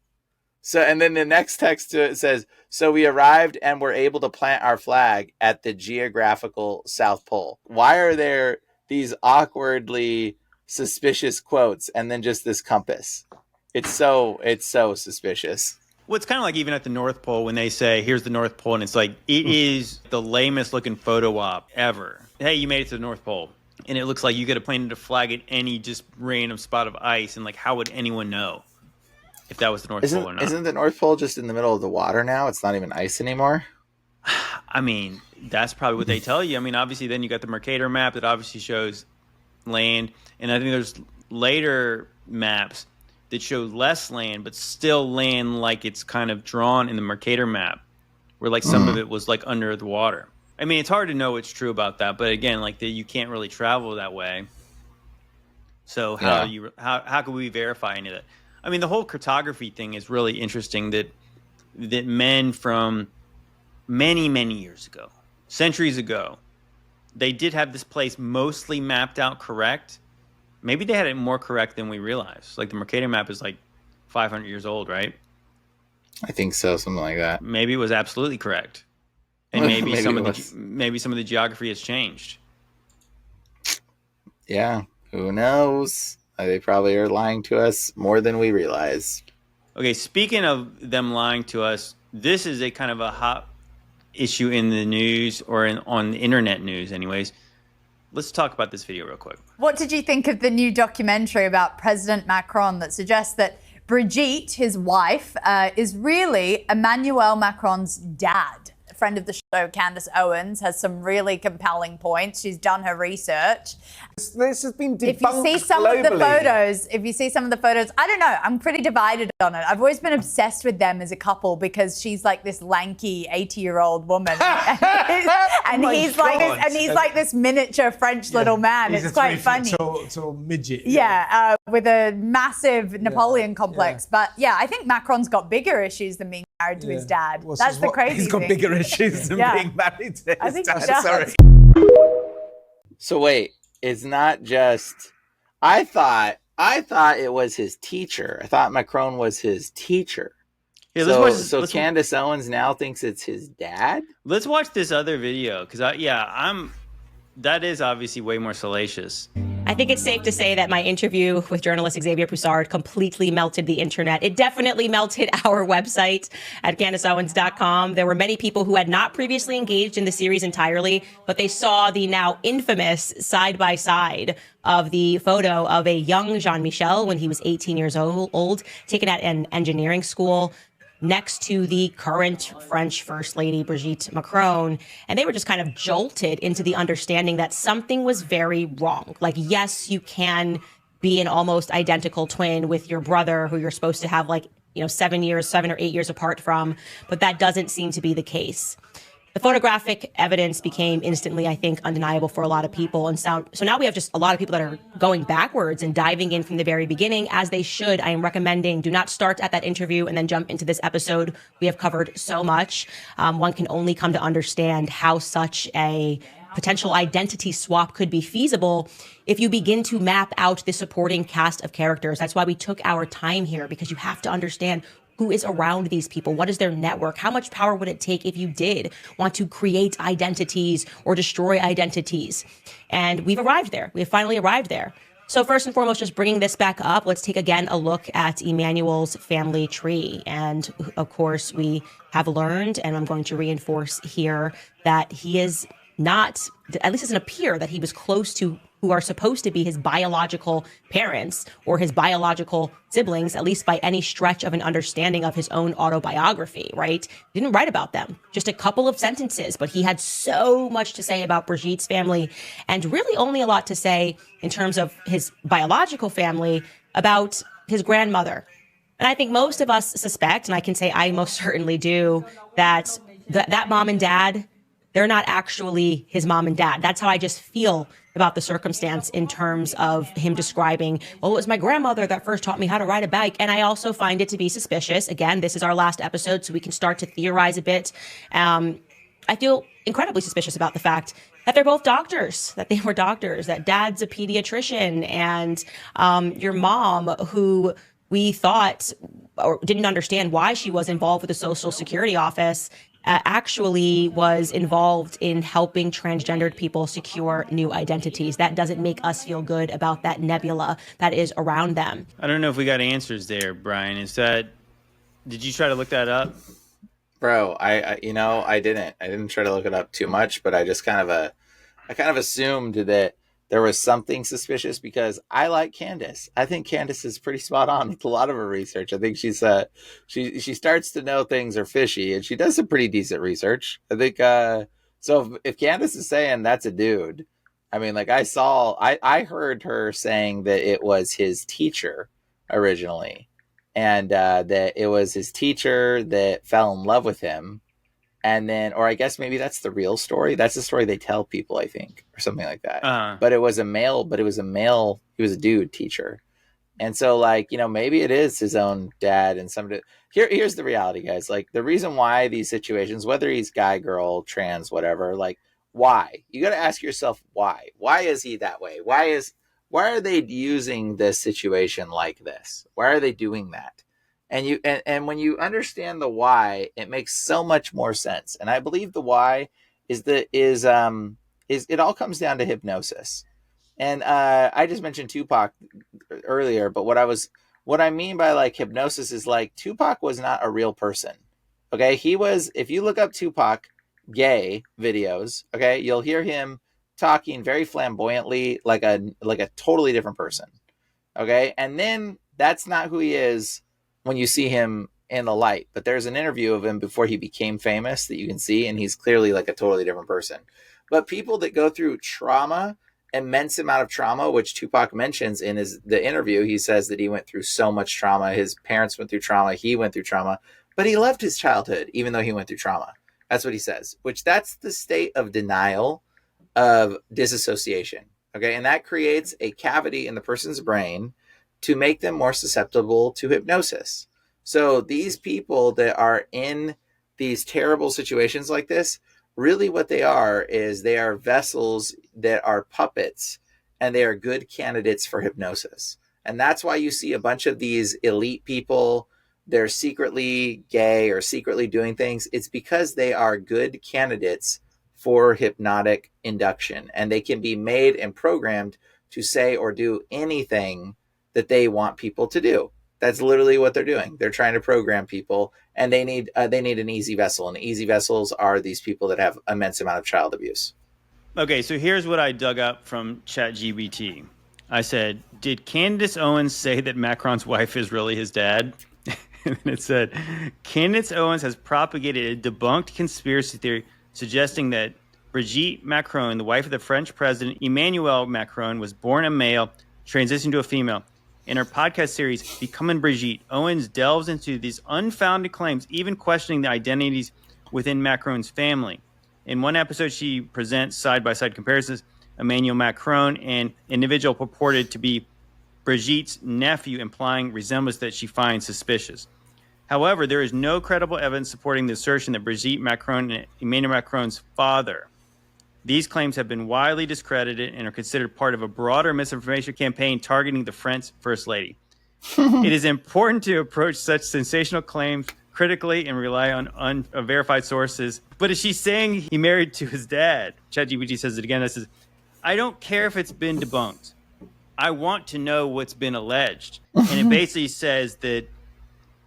So, and then the next text to it says, so we arrived and were able to plant our flag at the geographical South Pole. Why are there these awkwardly suspicious quotes and then just this compass? It's so suspicious. Well, it's kind of like even at the North Pole when they say, here's the North Pole, and it's like, it is the lamest looking photo op ever. Hey, you made it to the North Pole. And it looks like you could have planted a flag at any just random spot of ice, and like, how would anyone know if that was the North Pole or not? Isn't the North Pole just in the middle of the water now? It's not even ice anymore? I mean, that's probably what they tell you. I mean, obviously, then you got the Mercator map that obviously shows land. And I think there's later maps that show less land, but still land like it's kind of drawn in the Mercator map, where like some of it was like under the water. I mean, it's hard to know what's true about that, but again, like you can't really travel that way. So how can we verify any of that? I mean, the whole cartography thing is really interesting. That men from many years ago, centuries ago, they did have this place mostly mapped out correct. Maybe they had it more correct than we realize. Like the Mercator map is like 500 years old, right? I think so, something like that. Maybe it was absolutely correct, and maybe some of the geography has changed. Yeah, who knows? They probably are lying to us more than we realize. Okay, speaking of them lying to us, this is a kind of a hot issue in the news or on the internet news, anyways. Let's talk about this video real quick. What did you think of the new documentary about President Macron that suggests that Brigitte, his wife, is really Emmanuel Macron's dad? A friend of the show, Candace Owens, has some really compelling points. She's done her research. This has been debunked If you see some of the photos, I don't know. I'm pretty divided on it. I've always been obsessed with them as a couple because she's like this lanky 80-year-old woman, and he's like this miniature French little man. It's quite funny. So midget. Yeah, with a massive Napoleon complex. But yeah, I think Macron's got bigger issues than being married to his dad. That's the crazy thing. He's got bigger issues than being married to his dad. Sorry. So wait, it's not just. I thought it was his teacher. I thought Macron was his teacher. Yeah, so Candace Owens now thinks it's his dad. Let's watch this other video because that is obviously way more salacious. I think it's safe to say that my interview with journalist Xavier Poussard completely melted the internet. It definitely melted our website at CandaceOwens.com. There were many people who had not previously engaged in the series entirely, but they saw the now infamous side-by-side of the photo of a young Jean-Michel when he was 18 years old, taken at an engineering school, next to the current French First Lady, Brigitte Macron. And they were just kind of jolted into the understanding that something was very wrong. Like, yes, you can be an almost identical twin with your brother who you're supposed to have 7 or 8 years apart from, but that doesn't seem to be the case. The photographic evidence became instantly, I think, undeniable for a lot of people. And so now we have just a lot of people that are going backwards and diving in from the very beginning, as they should. I am recommending do not start at that interview and then jump into this episode. We have covered so much. One can only come to understand how such a potential identity swap could be feasible if you begin to map out the supporting cast of characters. That's why we took our time here, because you have to understand who is around these people. What is their network? How much power would it take if you did want to create identities or destroy identities? And we've arrived there. We have finally arrived there. So first and foremost, just bringing this back up, let's take again a look at Emmanuel's family tree. And of course, we have learned, and I'm going to reinforce here, that he is not, at least it doesn't appear that he was close to who are supposed to be his biological parents or his biological siblings, at least by any stretch of an understanding of his own autobiography, right? He didn't write about them, just a couple of sentences, but he had so much to say about Brigitte's family, and really only a lot to say in terms of his biological family about his grandmother. And I think most of us suspect, and I can say I most certainly do, that that mom and dad, they're not actually his mom and dad. That's how I just feel about the circumstance in terms of him describing, well, it was my grandmother that first taught me how to ride a bike. And I also find it to be suspicious. Again, this is our last episode, so we can start to theorize a bit. I feel incredibly suspicious about the fact that they're both doctors, that they were doctors, that dad's a pediatrician, and your mom, who we thought or didn't understand why she was involved with the Social Security office, actually was involved in helping transgendered people secure new identities. That doesn't make us feel good about that nebula that is around them. I don't know if we got answers there, Bryan. Did you try to look that up? Bro, I didn't try to look it up too much, but I kind of assumed that there was something suspicious because I like Candace. I think Candace is pretty spot on with a lot of her research. I think she's she starts to know things are fishy, and she does some pretty decent research. I think so if Candace is saying that's a dude, I mean, like I heard her saying that it was his teacher originally, and that it was his teacher that fell in love with him. And then, or I guess maybe that's the real story. That's the story they tell people, I think, or something like that. But it was a male, he was a dude teacher. And so, like, maybe it is his own dad. And here's the reality, guys. Like, the reason why these situations, whether he's guy, girl, trans, whatever, like, why? You got to ask yourself why. Why is he that way? Why are they using this situation like this? Why are they doing that? And when you understand the why, it makes so much more sense. And I believe the why is it all comes down to hypnosis. And I just mentioned Tupac earlier, but what I mean by like hypnosis is like Tupac was not a real person. Okay, if you look up Tupac gay videos, okay, you'll hear him talking very flamboyantly like a totally different person. Okay, and then that's not who he is when you see him in the light. But there's an interview of him before he became famous that you can see, and he's clearly like a totally different person. But people that go through trauma, immense amount of trauma, which Tupac mentions in the interview, he says that he went through so much trauma. His parents went through trauma. He went through trauma, but he loved his childhood, even though he went through trauma. That's what he says, that's the state of denial of disassociation. Okay. And that creates a cavity in the person's brain to make them more susceptible to hypnosis. So these people that are in these terrible situations like this, really what they are is they are vessels that are puppets, and they are good candidates for hypnosis. And that's why you see a bunch of these elite people, they're secretly gay or secretly doing things. It's because they are good candidates for hypnotic induction, and they can be made and programmed to say or do anything that they want people to do. That's literally what they're doing. They're trying to program people, and they need an easy vessel. And easy vessels are these people that have immense amount of child abuse. Okay, so here's what I dug up from ChatGPT. I said, did Candace Owens say that Macron's wife is really his dad? And it said, Candace Owens has propagated a debunked conspiracy theory suggesting that Brigitte Macron, the wife of the French president Emmanuel Macron, was born a male, transitioned to a female. In her podcast series, Becoming Brigitte, Owens delves into these unfounded claims, even questioning the identities within Macron's family. In one episode, she presents side-by-side comparisons Emmanuel Macron and individual purported to be Brigitte's nephew, implying resemblance that she finds suspicious. However, there is no credible evidence supporting the assertion that Brigitte Macron and Emmanuel Macron's father. These claims have been widely discredited and are considered part of a broader misinformation campaign targeting the French First Lady. It is important to approach such sensational claims critically and rely on verified sources. But is she saying he married to his dad? ChatGPT says it again. It says, I don't care if it's been debunked. I want to know what's been alleged. And it basically says that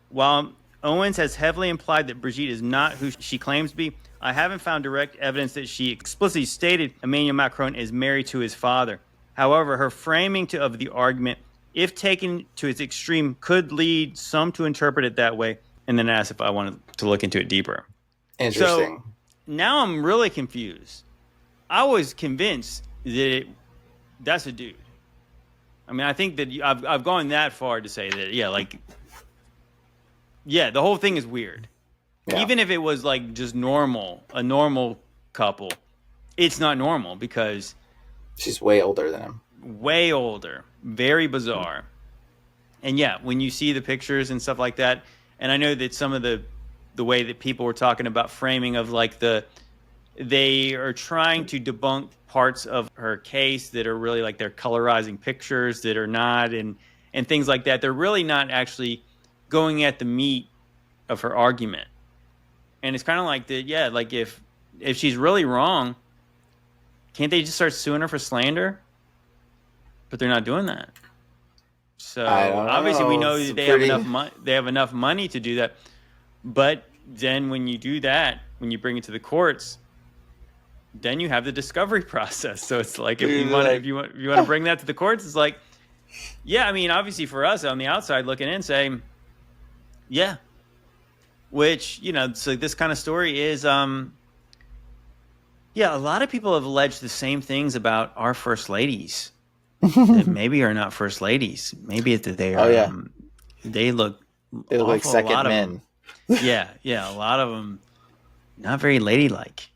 while Owens has heavily implied that Brigitte is not who she claims to be, I haven't found direct evidence that she explicitly stated Emmanuel Macron is married to his father. However, her framing of the argument, if taken to its extreme, could lead some to interpret it that way, and then ask if I wanted to look into it deeper. Interesting. So now I'm really confused. I was convinced that that's a dude. I mean, I think that I've gone that far to say that, the whole thing is weird. Yeah. Even if it was like just normal, a normal couple, it's not normal because she's way older than him. Way older. Very bizarre. And yeah, when you see the pictures and stuff like that, and I know that some of the way that people were talking about framing of like the they are trying to debunk parts of her case that are really like they're colorizing pictures that are not, and things like that. They're really not actually going at the meat of her argument. And it's kind of like that, yeah, like if she's really wrong, can't they just start suing her for slander? But they're not doing that. So obviously we know that they have enough money to do that. But then when you do that, when you bring it to the courts, then you have the discovery process. So it's like if you want to bring that to the courts, it's like, yeah, I mean, obviously for us on the outside looking in, saying, yeah, which, you know, so this kind of story is, yeah, a lot of people have alleged the same things about our first ladies that maybe are not first ladies. Maybe it's that they are, they look like second men. Yeah, a lot of them not very ladylike.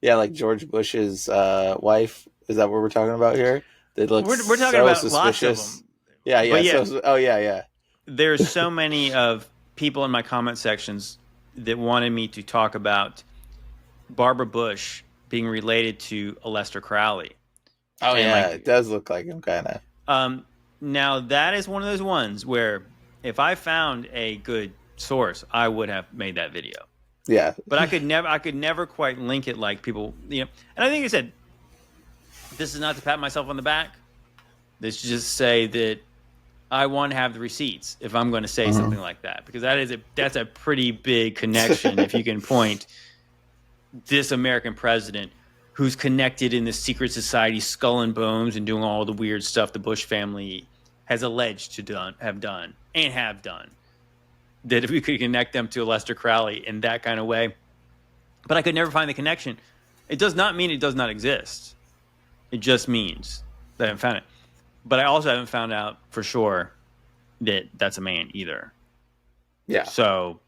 Yeah, like George Bush's wife. Is that what we're talking about here? They look we're talking about suspicious. Lots of them. Yeah. Yeah. There's so many of people in my comment sections that wanted me to talk about Barbara Bush being related to Aleister Crowley. Oh, and yeah, it does look like him, kind of. Now, that is one of those ones where if I found a good source, I would have made that video. Yeah. But I could never quite link it like people, you know. And I think I said, this is not to pat myself on the back. This is just say that I want to have the receipts if I'm going to say something like that, because that's a pretty big connection. If you can point this American president who's connected in the secret society, skull and bones, and doing all the weird stuff the Bush family has alleged to have done, that if we could connect them to Aleister Crowley in that kind of way. But I could never find the connection. It does not mean it does not exist. It just means that I haven't found it. But I also haven't found out for sure that that's a man either. Yeah. So,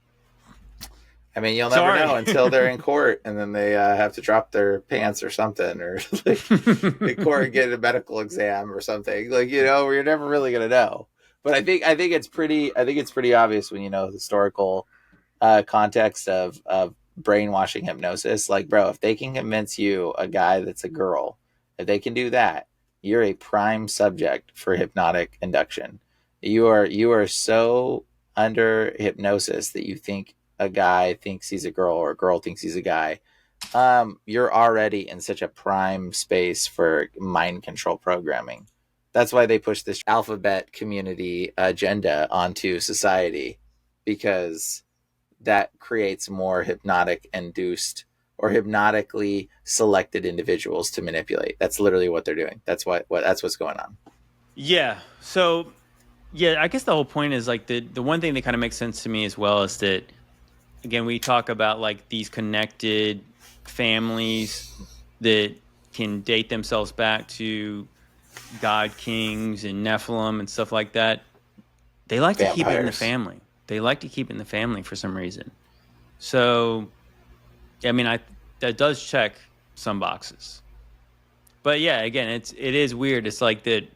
I mean, you'll never know until they're in court, and then they have to drop their pants or something, or like in court and get a medical exam or something. Like, you know, you're never really gonna know. But I think it's pretty obvious when you know the historical context of brainwashing hypnosis. Like, bro, if they can convince you, a guy that's a girl, if they can do that, you're a prime subject for hypnotic induction. You are so under hypnosis that you think a guy thinks he's a girl or a girl thinks he's a guy. You're already in such a prime space for mind control programming. That's why they push this alphabet community agenda onto society, because that creates more hypnotic induced or hypnotically selected individuals to manipulate. That's literally what they're doing. That's what's going on. Yeah. So, yeah, I guess the whole point is like the one thing that kind of makes sense to me as well is that, again, we talk about like these connected families that can date themselves back to God kings and Nephilim and stuff like that. They like to keep it in the family. They like to keep it in the family for some reason. So, I mean, that does check some boxes. But yeah, again, it is weird. It's like that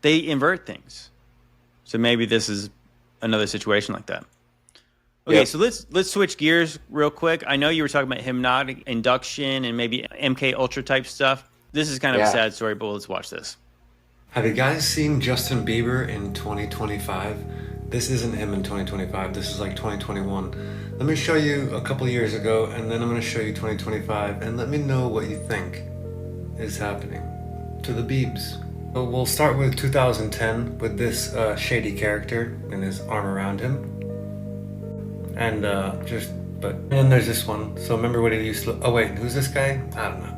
they invert things. So maybe this is another situation like that. Okay, yep. So let's switch gears real quick. I know you were talking about hypnotic induction and maybe MK Ultra type stuff. This is kind of a sad story, but let's watch this. Have you guys seen Justin Bieber in 2025? This isn't him in 2025. This is like 2021. Let me show you a couple years ago, and then I'm going to show you 2025, and let me know what you think is happening to the Biebs. So we'll start with 2010 with this shady character and his arm around him. And then there's this one. So remember what he used to look. Oh wait, who's this guy? I don't know.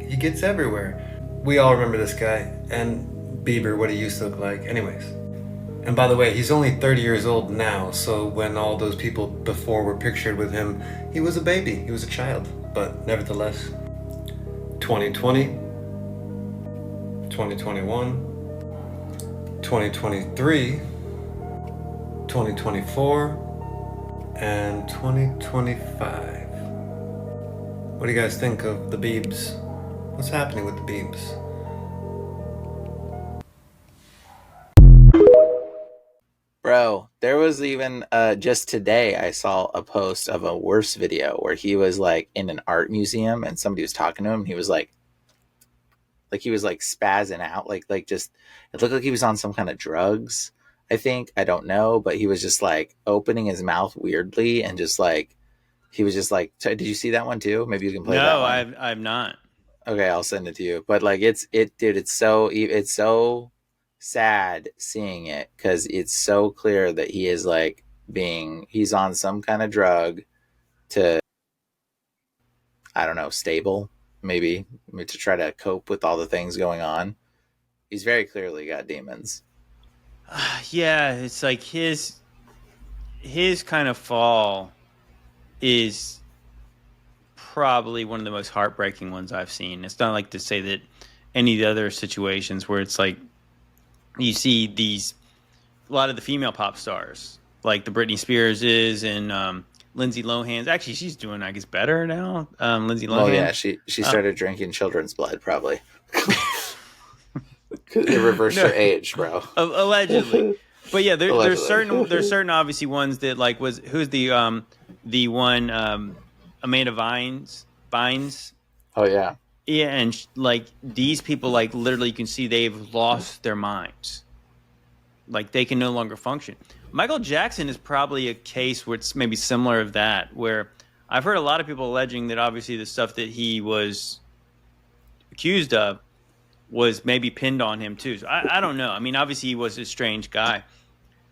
He gets everywhere. We all remember this guy and Bieber, what he used to look like. Anyways. And by the way, he's only 30 years old now. So when all those people before were pictured with him, he was a baby. He was a child. But nevertheless, 2020, 2021, 2023, 2024, and 2025. What do you guys think of the Biebs? What's happening with the Biebs? Bro, There was even just today I saw a post of a worse video where he was like in an art museum and somebody was talking to him. He was like he was like spazzing out, like just it looked like he was on some kind of drugs. I think, I don't know, but he was just like opening his mouth weirdly and just like he was just like. Did you see that one too? Maybe you can play that one. No, I've not. Okay, I'll send it to you. But like dude, it's so sad seeing it because it's so clear that he is like he's on some kind of drug to, I don't know, stable maybe to try to cope with all the things going on. He's very clearly got demons. Yeah, it's like his kind of fall is probably one of the most heartbreaking ones I've seen. It's not like to say that any of the other situations where it's like you see a lot of the female pop stars, like the Britney Spearses and Lindsay Lohan's. Actually, she's doing, I guess, better now. Lindsay Lohan. Oh yeah, she started drinking children's blood probably. It reversed her age, bro. Allegedly. But yeah, there's certain obviously ones that like who's the one Amanda Bynes. Oh yeah. Yeah, and like these people, like literally, you can see they've lost their minds. Like they can no longer function. Michael Jackson is probably a case where it's maybe similar of that, where I've heard a lot of people alleging that obviously the stuff that he was accused of was maybe pinned on him too. So I don't know. I mean, obviously he was a strange guy,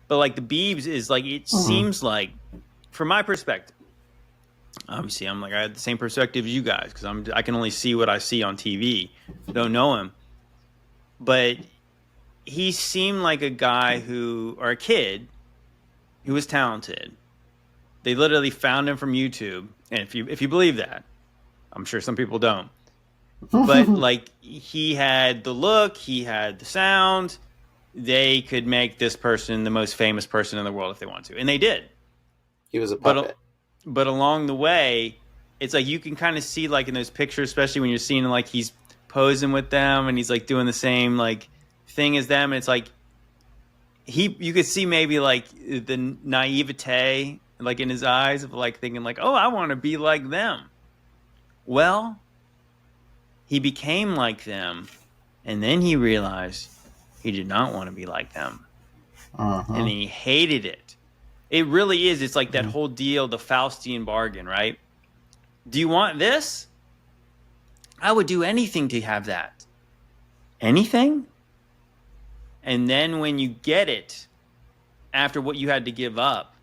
but like the Biebs is like, it seems like, from my perspective, obviously I'm like, I have the same perspective as you guys because I can only see what I see on TV. Don't know him, but he seemed like a guy or a kid who was talented. They literally found him from YouTube, and if you believe that, I'm sure some people don't. But like he had the look, he had the sound. They could make this person the most famous person in the world if they want to, and they did. He was a puppet. But along the way, it's like you can kind of see like in those pictures, especially when you're seeing like he's posing with them and he's like doing the same like thing as them. And it's like you could see maybe like the naivete like in his eyes of like thinking like, oh, I want to be like them. Well, he became like them, and then he realized he did not want to be like them. And he hated it. It really is. It's like that whole deal, the Faustian bargain, right? Do you want this? I would do anything to have that. Anything? And then when you get it, after what you had to give up,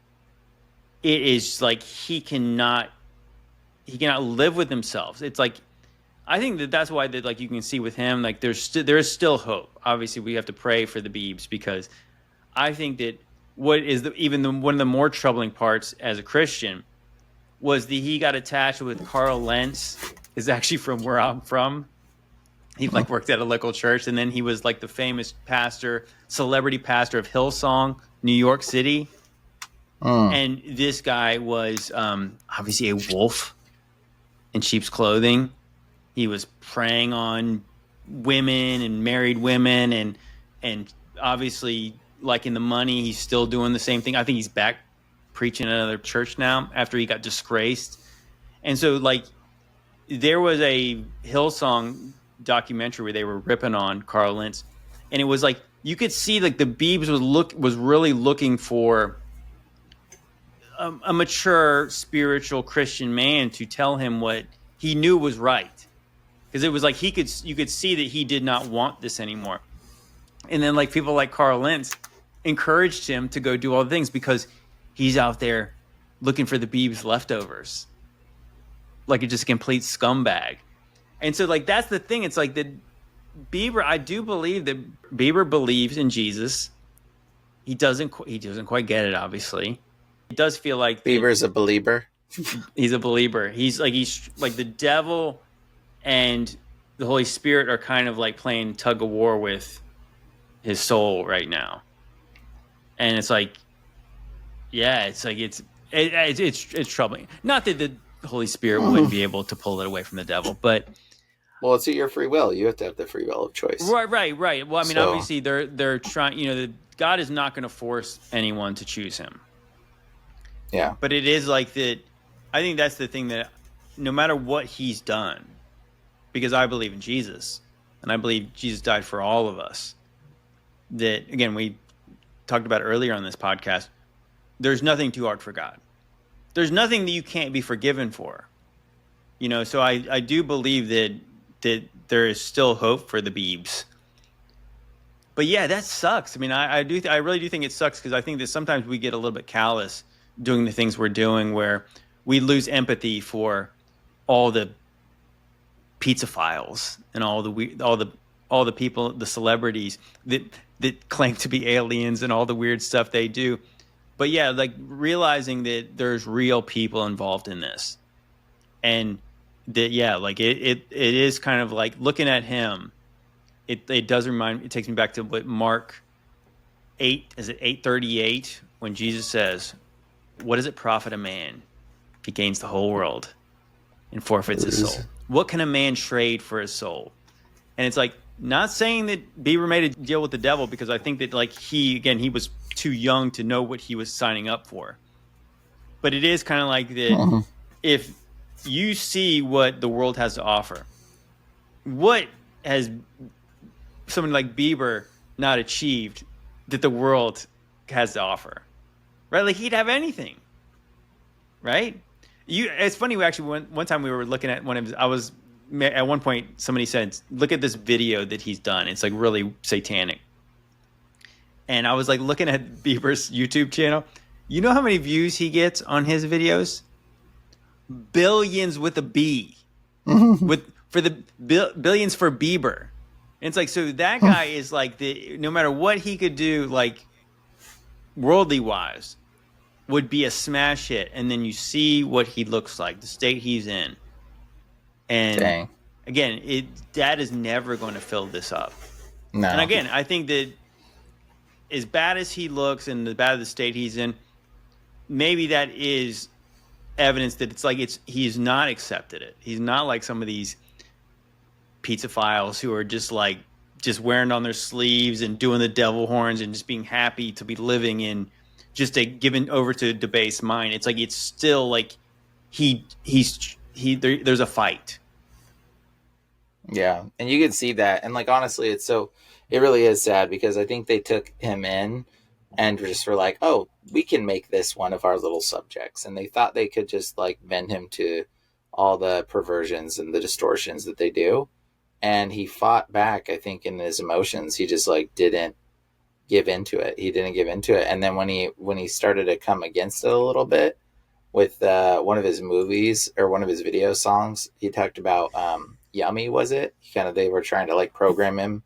it is like he cannot live with himself. It's like, I think that's why that like you can see with him, like there is still hope. Obviously, we have to pray for the Biebs because I think that what is one of the more troubling parts as a Christian was he got attached with Carl Lentz, is actually from where I'm from. He like worked at a local church, and then he was like the famous celebrity pastor of Hillsong, New York City. And this guy was obviously a wolf in sheep's clothing. He was preying on women and married women, and obviously, like in the money, he's still doing the same thing. I think he's back preaching at another church now after he got disgraced. And so, like, there was a Hillsong documentary where they were ripping on Carl Lentz, and it was like you could see like the Biebs was really looking for a mature spiritual Christian man to tell him what he knew was right. Because it was like you could see that he did not want this anymore. And then like people like Carl Lentz encouraged him to go do all the things because he's out there looking for the Biebs leftovers. Like a just complete scumbag. And so like that's the thing. It's like the Bieber, I do believe that Bieber believes in Jesus. He doesn't quite get it, obviously. It does feel like Bieber's a believer. He's a believer. He's like the devil and the Holy Spirit are kind of like playing tug of war with his soul right now. And it's like, yeah, it's like it's troubling. Not that the Holy Spirit wouldn't be able to pull it away from the devil, but Well, it's your free will. You have to have the free will of choice. Right. Well, I mean, obviously, they're trying. God is not going to force anyone to choose Him. Yeah. But it is like that. I think that's the thing, that no matter what He's done, because I believe in Jesus, and I believe Jesus died for all of us. That, again, we talked about earlier on this podcast. There's nothing too hard for God. There's nothing that you can't be forgiven for. So I do believe that there is still hope for the Beebs. But yeah, that sucks. I mean, I really do think it sucks, because I think that sometimes we get a little bit callous doing the things we're doing, where we lose empathy for all the pizza files and all the people, the celebrities that claim to be aliens and all the weird stuff they do. But yeah, like realizing that there's real people involved in this, and that like it is kind of like looking at Him. It takes me back to what Mark 8:38, when Jesus says, "What does it profit a man if he gains the whole world and forfeits his soul? What can a man trade for his soul?" And it's like, not saying that Bieber made a deal with the devil, because I think that like he was too young to know what he was signing up for. But it is kind of like that. If you see what the world has to offer, what has someone like Bieber not achieved that the world has to offer? Right? Like, he'd have anything. Right? It's funny. We actually one time we were looking at at one point somebody said, "Look at this video that he's done. It's like really satanic." And I was like looking at Bieber's YouTube channel. You know how many views he gets on his videos? Billions with a B. For the billions for Bieber. And it's like, so that guy is like, no matter what he could do, like worldly wise, would be a smash hit. And then you see what he looks like, the state he's in. And again, that is never going to fill this up. No. And again, I think that as bad as he looks and as bad as the state he's in, maybe that is evidence that it's like he's not accepted it. He's not like some of these pizza files who are just wearing on their sleeves and doing the devil horns and just being happy to be living in just a given over to a debased mind. It's like, it's still like there's a fight. Yeah, and you can see that, and like honestly, it really is sad, because I think they took him in and just were like, "Oh, we can make this one of our little subjects," and they thought they could just like bend him to all the perversions and the distortions that they do. And he fought back, I think, in his emotions. He just like didn't give into it. And then when he started to come against it a little bit with one of his movies or one of his video songs, he talked about Yummy, was it? They were trying to like program him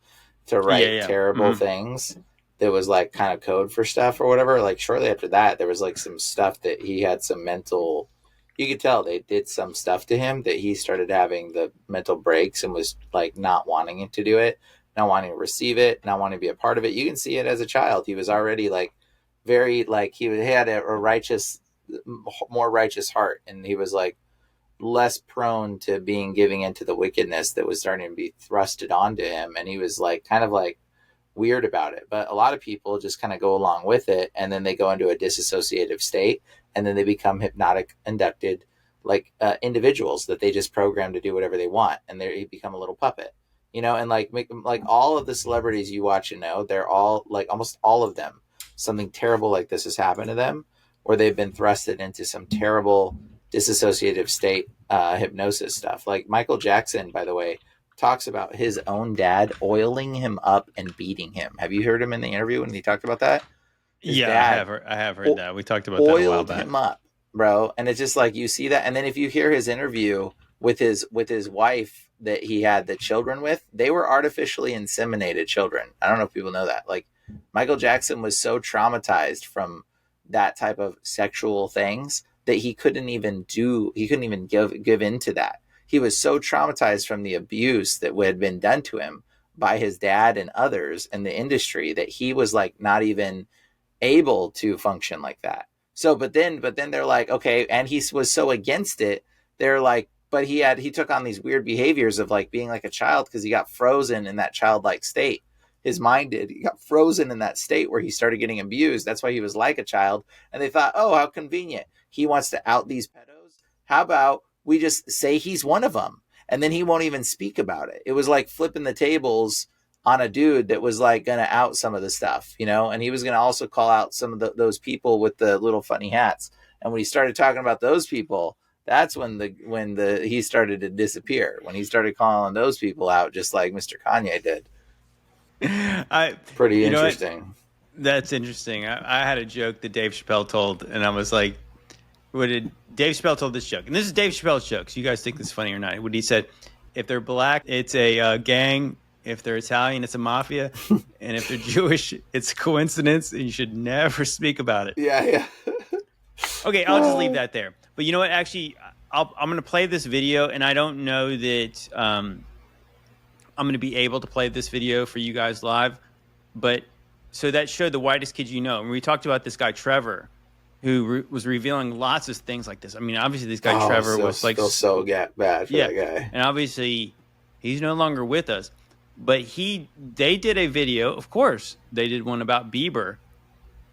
to write terrible things that was like kind of code for stuff or whatever. Like shortly after that, there was like some stuff that he had some mental, you could tell they did some stuff to him that he started having the mental breaks and was like not wanting to do it, not wanting to receive it, not wanting to be a part of it. You can see it as a child. He was already like very, like he had a more righteous heart, and he was like less prone to giving into the wickedness that was starting to be thrusted onto him. And he was like kind of like weird about it. But a lot of people just kind of go along with it, and then they go into a disassociative state, and then they become hypnotic inducted like individuals that they just program to do whatever they want, and they become a little puppet, and like all of the celebrities you watch, they're all like, almost all of them, something terrible like this has happened to them, or they've been thrusted into some terrible disassociative state hypnosis stuff. Like Michael Jackson, by the way, talks about his own dad oiling him up and beating him. Have you heard him in the interview when he talked about that? I have heard that. We talked about that a while back. Oiled him up, bro. And it's just like, you see that. And then if you hear his interview with his wife that he had the children with, they were artificially inseminated children. I don't know if people know that. Like, Michael Jackson was so traumatized from that type of sexual things that he couldn't even give into that. He was so traumatized from the abuse that had been done to him by his dad and others in the industry that he was like not even able to function like that. So, but then they're like, okay, and he was so against it, they're like but he took on these weird behaviors of like being like a child because he got frozen in that childlike state. His mind did. He got frozen in that state where he started getting abused. That's why he was like a child. And they thought, oh, how convenient. He wants to out these pedos. How about we just say he's one of them? And then he won't even speak about it. It was like flipping the tables on a dude that was like going to out some of the stuff, you know, and he was going to also call out some of those people with the little funny hats. And when he started talking about those people, that's when he started to disappear, when he started calling those people out, just like Mr. Kanye did. Pretty interesting. That's interesting. I had a joke that Dave Chappelle told, and I was like, Dave Chappelle told this joke, and this is Dave Chappelle's joke, so you guys think this is funny or not. What he said, if they're black, it's a gang. If they're Italian, it's a mafia. And if they're Jewish, it's a coincidence, and you should never speak about it. Yeah. Okay, I'll just leave that there. But you know what? Actually, I'm going to play this video, and I don't know that I'm going to be able to play this video for you guys live. But so that showed the whitest kid you know. And we talked about this guy, Trevor, who was revealing lots of things like this. I mean, obviously, this guy, Trevor, was like... so bad for that guy. And obviously, he's no longer with us. But they did a video, of course, they did one about Bieber.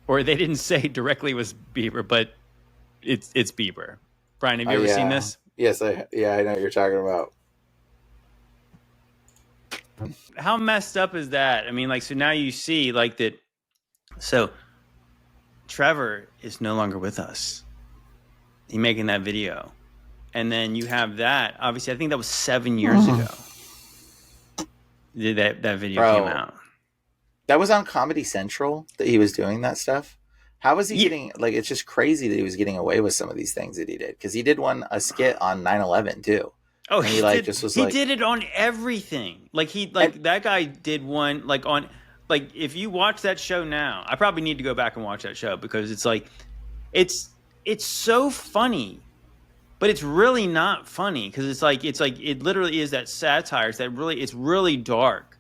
Or they didn't say directly it was Bieber, but it's Bieber. Bryan, have you ever seen this? Yes, I know what you're talking about. How messed up is that? I mean, like, so now you see, like, that. So, Trevor is no longer with us. He's making that video. And then you have that. Obviously, I think that was 7 years ago. That video came out. That was on Comedy Central that he was doing that stuff. How was he getting, like, it's just crazy that he was getting away with some of these things that he did. Because he did a skit on 9/11 too. Oh, and he did it on everything. Like that guy did one like on, like, if you watch that show now, I probably need to go back and watch that show because it's like, it's so funny, but it's really not funny because it's like it literally is that satire. It's really dark,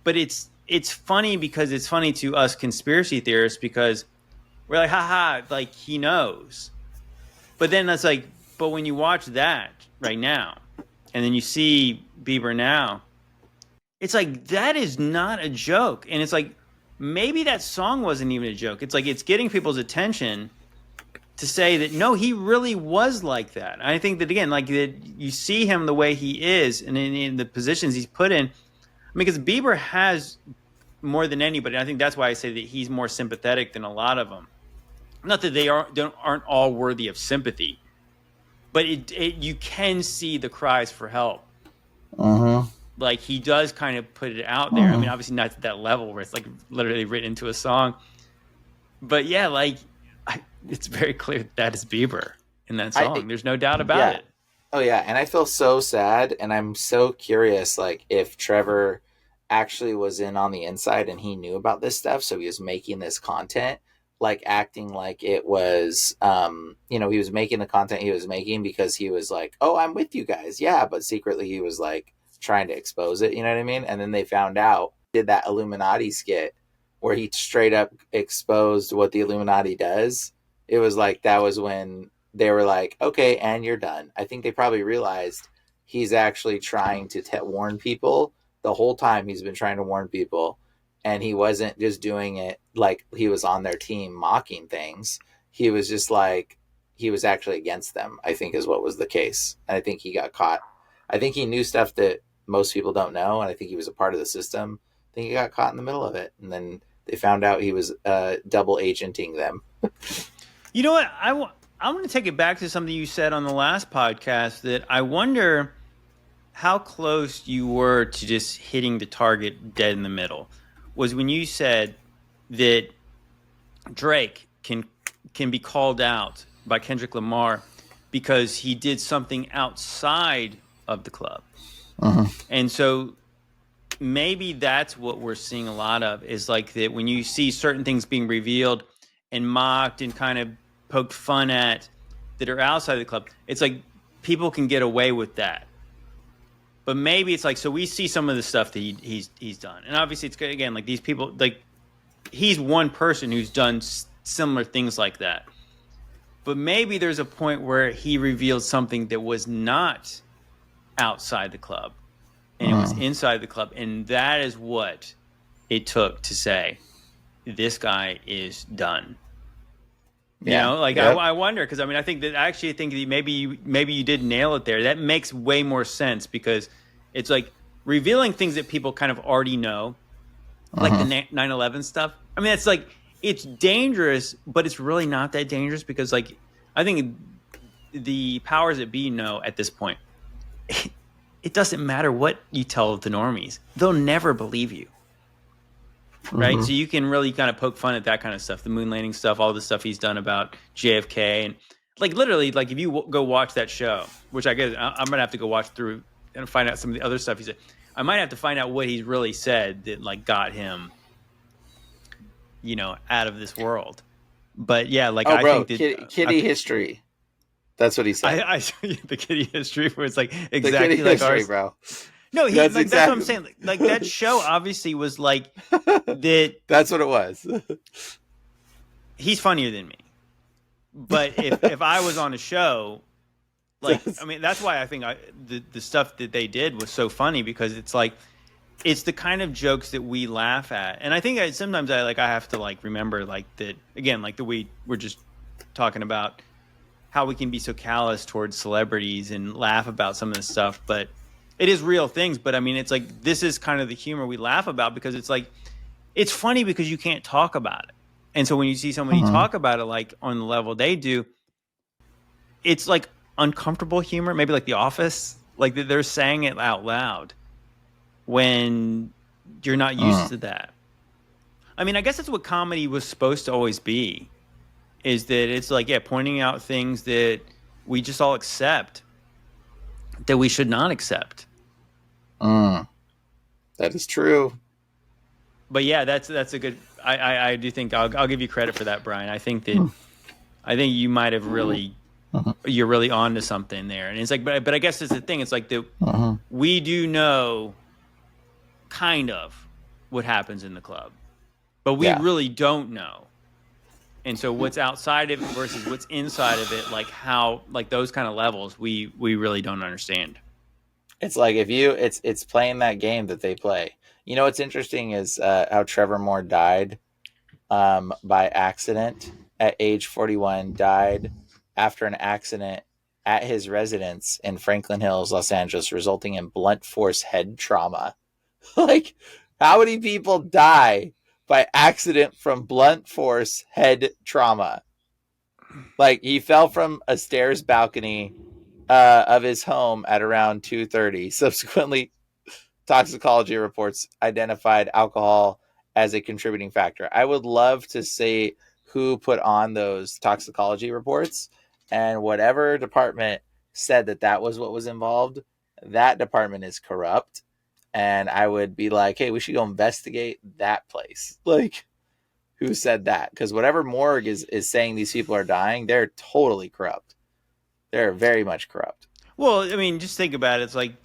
but it's funny because it's funny to us conspiracy theorists because we're like, haha, like he knows. But then that's like, but when you watch that right now, and then you see Bieber now, it's like, that is not a joke. And it's like, maybe that song wasn't even a joke. It's like, it's getting people's attention to say that, no, he really was like that. And I think that, again, like that you see him the way he is and in the positions he's put in. I mean, because Bieber has more than anybody. I think that's why I say that he's more sympathetic than a lot of them. Not that they aren't all worthy of sympathy, but you can see the cries for help. Like, he does kind of put it out there. I mean, obviously not to that level where it's like literally written into a song. But yeah, like, it's very clear that is Bieber in that song. There's no doubt about it. Oh, yeah. And I feel so sad. And I'm so curious, like, if Trevor actually was in on the inside and he knew about this stuff. So he was making this content, like acting like it was, he was making the content he was making because he was like, oh, I'm with you guys. Yeah. But secretly he was like trying to expose it. You know what I mean? And then they found out, did that Illuminati skit where he straight up exposed what the Illuminati does. It was like, that was when they were like, okay, and you're done. I think they probably realized he's actually trying to warn people. The whole time he's been trying to warn people. And he wasn't just doing it like he was on their team mocking things. He was just like, he was actually against them, I think is what was the case. And I think he got caught. I think he knew stuff that most people don't know. And I think he was a part of the system. I think he got caught in the middle of it. And then they found out he was double agenting them. You know what? I want to take it back to something you said on the last podcast that I wonder how close you were to just hitting the target dead in the middle. Was when you said that Drake can be called out by Kendrick Lamar because he did something outside of the club. And so maybe that's what we're seeing a lot of, is like that when you see certain things being revealed and mocked and kind of poked fun at that are outside the club, it's like people can get away with that. But maybe it's like, so we see some of the stuff that he's done. And obviously it's good, again, like these people, like he's one person who's done similar things like that. But maybe there's a point where he revealed something that was not outside the club, and it was inside the club, and that is what it took to say, this guy is done. You know, like I wonder, because I mean, I think that maybe you did nail it there. That makes way more sense, because it's like revealing things that people kind of already know, like the 9/11 stuff. I mean, it's like, it's dangerous, but it's really not that dangerous, because like I think the powers that be know at this point, it doesn't matter what you tell the normies, they'll never believe you. Right. So you can really kind of poke fun at that kind of stuff, the moon landing stuff, all the stuff he's done about JFK. And like literally, like if you go watch that show, which I guess I'm going to have to go watch through and find out some of the other stuff he said. I might have to find out what he's really said that like got him, you know, out of this world. But yeah, like I think that kitty history. That's what he said. The kitty history, where it's like exactly the kitty like history, ours, bro. No, that's what I'm saying. Like that show obviously was like that. That's what it was. He's funnier than me, but if I was on a show, like I mean, that's why I think the stuff that they did was so funny, because it's like it's the kind of jokes that we laugh at, and I think sometimes I have to like remember like that again, like we're just talking about how we can be so callous towards celebrities and laugh about some of this stuff, but it is real things. But I mean, it's like, this is kind of the humor we laugh about, because it's like, it's funny because you can't talk about it. And so when you see somebody talk about it, like on the level they do, it's like uncomfortable humor, maybe like The Office, like they're saying it out loud when you're not used to that. I mean, I guess that's what comedy was supposed to always be, is that it's like, pointing out things that we just all accept that we should not accept. That is true. But yeah, that's a good. I do think I'll give you credit for that, Brian. I think you might have really you're really on to something there. And it's like, but I guess it's the thing. It's like we do know kind of what happens in the club, but we really don't know. And so what's outside of it versus what's inside of it, like how, like those kind of levels, we really don't understand. It's like it's playing that game that they play. You know, what's interesting is how Trevor Moore died by accident at age 41, died after an accident at his residence in Franklin Hills, Los Angeles, resulting in blunt force head trauma. Like, how many people die by accident from blunt force head trauma? Like, he fell from a stairs balcony of his home at around 2:30. Subsequently, toxicology reports identified alcohol as a contributing factor. I would love to say who put on those toxicology reports, and whatever department said that was what was involved, that department is corrupt. And I would be like, hey, we should go investigate that place. Like, who said that? Because whatever morgue is saying these people are dying, they're totally corrupt. They're very much corrupt. Well, I mean, just think about it. It's like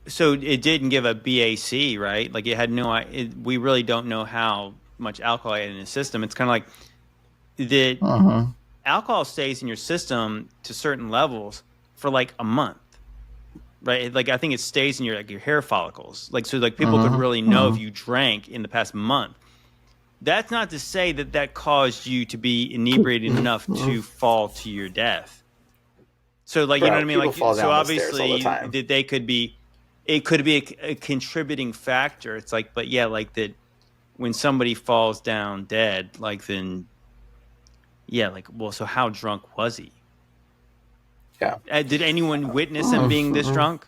so it didn't give a BAC, right? Like it had we really don't know how much alcohol in the system. It's kind of like that alcohol stays in your system to certain levels for like a month. Right, like I think it stays in your hair follicles. Like so, like people could really know if you drank in the past month. That's not to say that caused you to be inebriated enough to fall to your death. So, like, you know what I mean? Like, so obviously, that it could be a contributing factor. It's like, but yeah, like that when somebody falls down dead, like then, yeah, like, well, so how drunk was he? Yeah. Did anyone witness him being this drunk?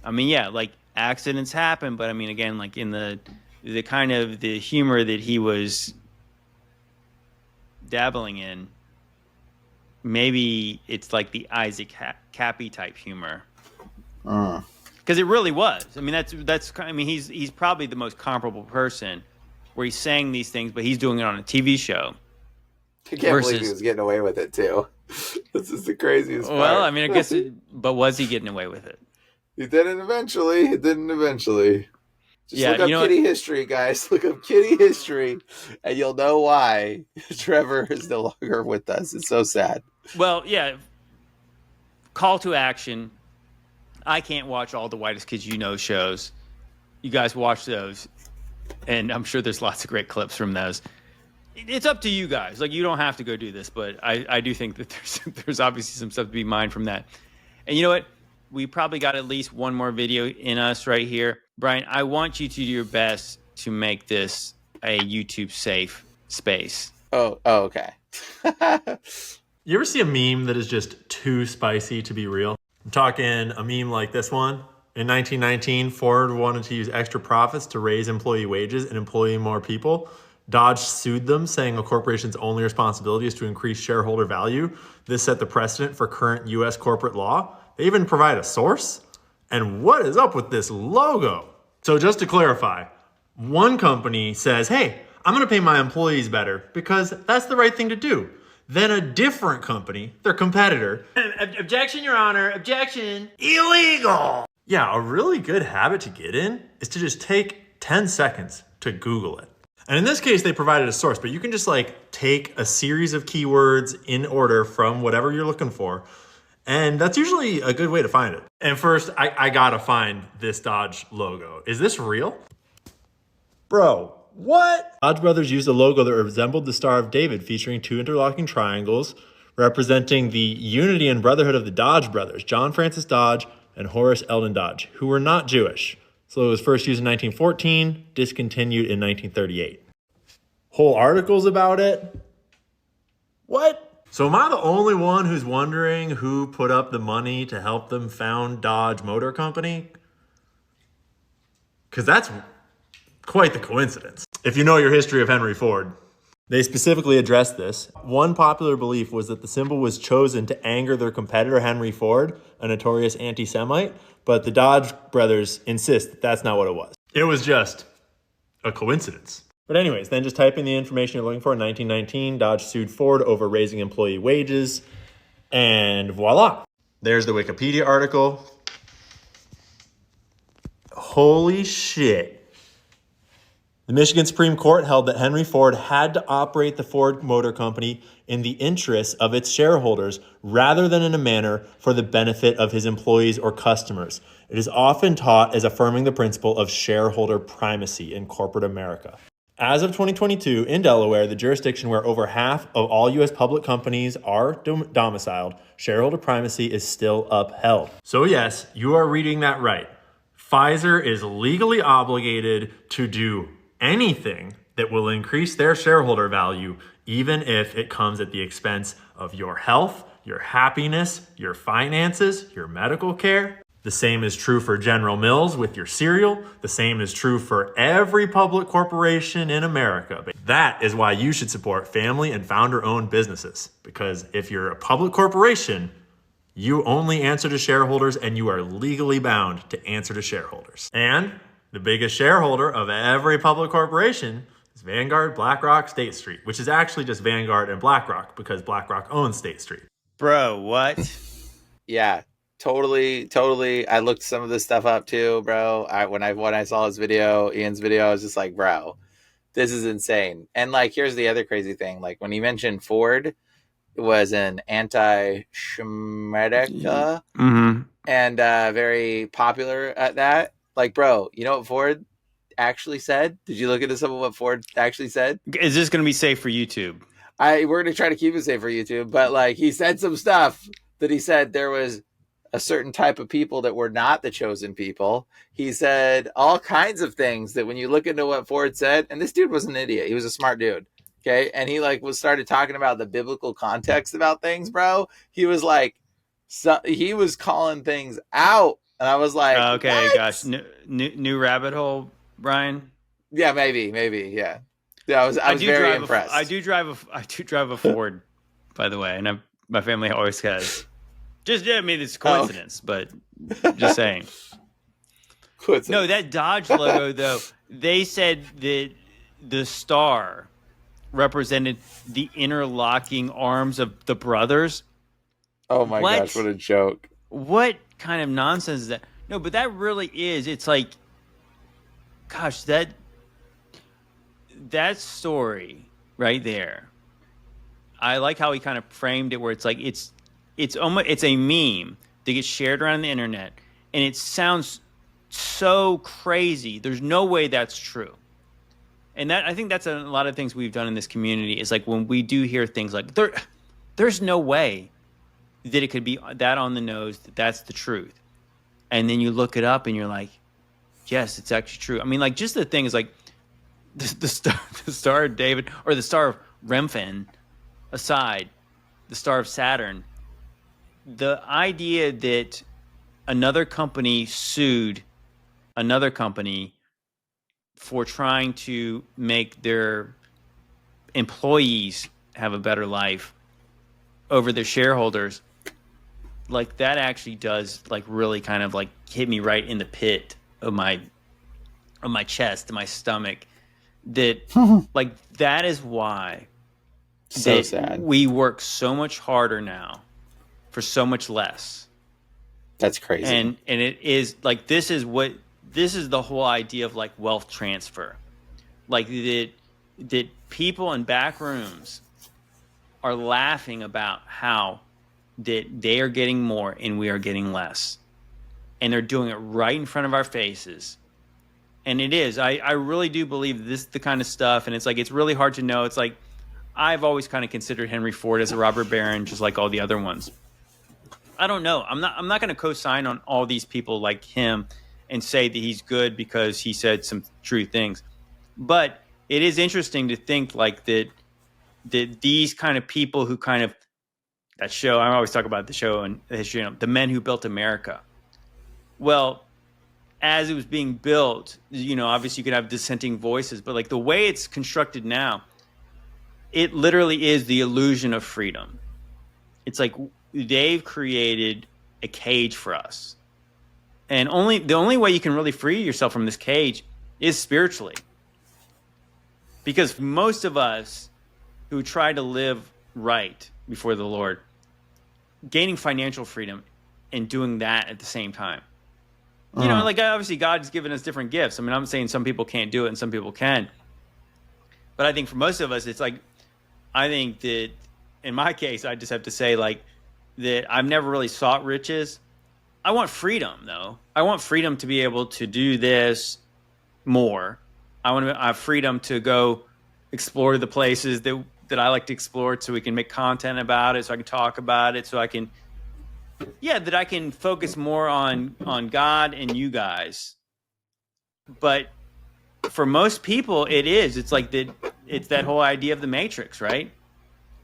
I mean, yeah, like accidents happen, but I mean, again, like in the kind of the humor that he was dabbling in, maybe it's like the Isaac Cappy type humor, because it really was. I mean, that's. I mean, he's probably the most comparable person where he's saying these things, but he's doing it on a TV show. I can't believe he was getting away with it too. This is the craziest part. Well, I mean, I guess, but was he getting away with it? He didn't eventually. Just look up kitty history, guys. Look up kitty history, and you'll know why Trevor is no longer with us. It's so sad. Well, yeah. Call to action. I can't watch all the Whitest Kids You Know shows. You guys watch those, and I'm sure there's lots of great clips from those. It's up to you guys. Like, you don't have to go do this, but I do think that there's obviously some stuff to be mined from that. And you know what? We probably got at least one more video in us right here. Bryan, I want you to do your best to make this a YouTube safe space. Oh, okay. You ever see a meme that is just too spicy to be real? I'm talking a meme like this one. In 1919, Ford wanted to use extra profits to raise employee wages and employ more people. Dodge sued them, saying a corporation's only responsibility is to increase shareholder value. This set the precedent for current U.S. corporate law. They even provide a source. And what is up with this logo? So just to clarify, one company says, hey, I'm going to pay my employees better because that's the right thing to do. Then a different company, their competitor, objection, Your Honor, objection, illegal. Yeah, a really good habit to get in is to just take 10 seconds to Google it. And in this case, they provided a source, but you can just like take a series of keywords in order from whatever you're looking for. And that's usually a good way to find it. And first, I gotta find this Dodge logo. Is this real? Bro, what? Dodge Brothers used a logo that resembled the Star of David, featuring two interlocking triangles representing the unity and brotherhood of the Dodge brothers, John Francis Dodge and Horace Eldon Dodge, who were not Jewish. So it was first used in 1914, discontinued in 1938. Whole articles about it? What? So am I the only one who's wondering who put up the money to help them found Dodge Motor Company? Because that's quite the coincidence. If you know your history of Henry Ford, they specifically addressed this. One popular belief was that the symbol was chosen to anger their competitor Henry Ford, a notorious anti-Semite, but the Dodge brothers insist that that's not what it was. It was just a coincidence. But anyways, then just type in the information you're looking for. In 1919, Dodge sued Ford over raising employee wages, and voila. There's the Wikipedia article. Holy shit. The Michigan Supreme Court held that Henry Ford had to operate the Ford Motor Company in the interests of its shareholders rather than in a manner for the benefit of his employees or customers. It is often taught as affirming the principle of shareholder primacy in corporate America. As of 2022, in Delaware, the jurisdiction where over half of all U.S. public companies are domiciled, shareholder primacy is still upheld. So yes, you are reading that right. Pfizer is legally obligated to do anything that will increase their shareholder value, even if it comes at the expense of your health, your happiness, your finances, your medical care. The same is true for General Mills with your cereal. The same is true for every public corporation in America. That is why you should support family and founder-owned businesses. Because if you're a public corporation, you only answer to shareholders and you are legally bound to answer to shareholders. And the biggest shareholder of every public corporation is Vanguard, BlackRock, State Street, which is actually just Vanguard and BlackRock because BlackRock owns State Street. Bro, what? Yeah. Totally. I looked some of this stuff up too, bro. When I saw his video, Ian's video, I was just like, bro, this is insane. And like, here's the other crazy thing. Like when he mentioned Ford was an anti-Semitic and very popular at that. Like, bro, you know what Ford actually said? Did you look into some of what Ford actually said? Is this going to be safe for YouTube? We're going to try to keep it safe for YouTube, but like he said some stuff that he said there was a certain type of people that were not the chosen people. He said all kinds of things that when you look into what Ford said, and this dude was an idiot. He was a smart dude. Okay. And he like started talking about the biblical context about things, bro. He was like, he was calling things out. And I was like, okay, what? Gosh, new rabbit hole, Bryan. Yeah, maybe. Yeah. I was very impressed. I do drive a Ford, by the way. And my family always has. I mean, it's a coincidence, but just saying. No, that Dodge logo, though, they said that the star represented the interlocking arms of the brothers. Oh my gosh, what a joke. What kind of nonsense is that? No, but that really is. It's like gosh, that story right there. I like how he kind of framed it, where it's like it's almost it's a meme that gets shared around the internet, and it sounds so crazy. There's no way that's true. And that, I think that's a lot of things we've done in this community is like when we do hear things like there's no way that it could be that on the nose, that that's the truth. And then you look it up and you're like, yes, it's actually true. I mean, like, just the thing is like the star of David, or the star of Remphan aside, the star of Saturn, the idea that another company sued another company for trying to make their employees have a better life over their shareholders, like that actually does like really kind of like hit me right in the pit of my chest, my stomach, that like that is why so sad. We work so much harder now for so much less. That's crazy. And it is like this is the whole idea of like wealth transfer. Like that people in back rooms are laughing about how that they are getting more and we are getting less. And they're doing it right in front of our faces. And it is. I really do believe this is the kind of stuff, and it's like it's really hard to know. It's like I've always kind of considered Henry Ford as a robber baron, just like all the other ones. I don't know. I'm not going to co-sign on all these people like him and say that he's good because he said some true things. But it is interesting to think like that these kind of people who kind of that show, I always talk about the show and the history, the men who built America. Well, as it was being built, obviously you could have dissenting voices, but like the way it's constructed now, it literally is the illusion of freedom. It's like they've created a cage for us. And the only way you can really free yourself from this cage is spiritually. Because most of us who try to live right before the Lord, gaining financial freedom and doing that at the same time. Like obviously God's given us different gifts. I mean, I'm saying some people can't do it and some people can. But I think for most of us, it's like, I think that in my case, I just have to say like that I've never really sought riches. I want freedom though. I want freedom to be able to do this more. I want to have freedom to go explore the places that I like to explore, so we can make content about it, so I can talk about it, so I can, that I can focus more on God and you guys. But for most people, it's like it's that whole idea of the Matrix, right?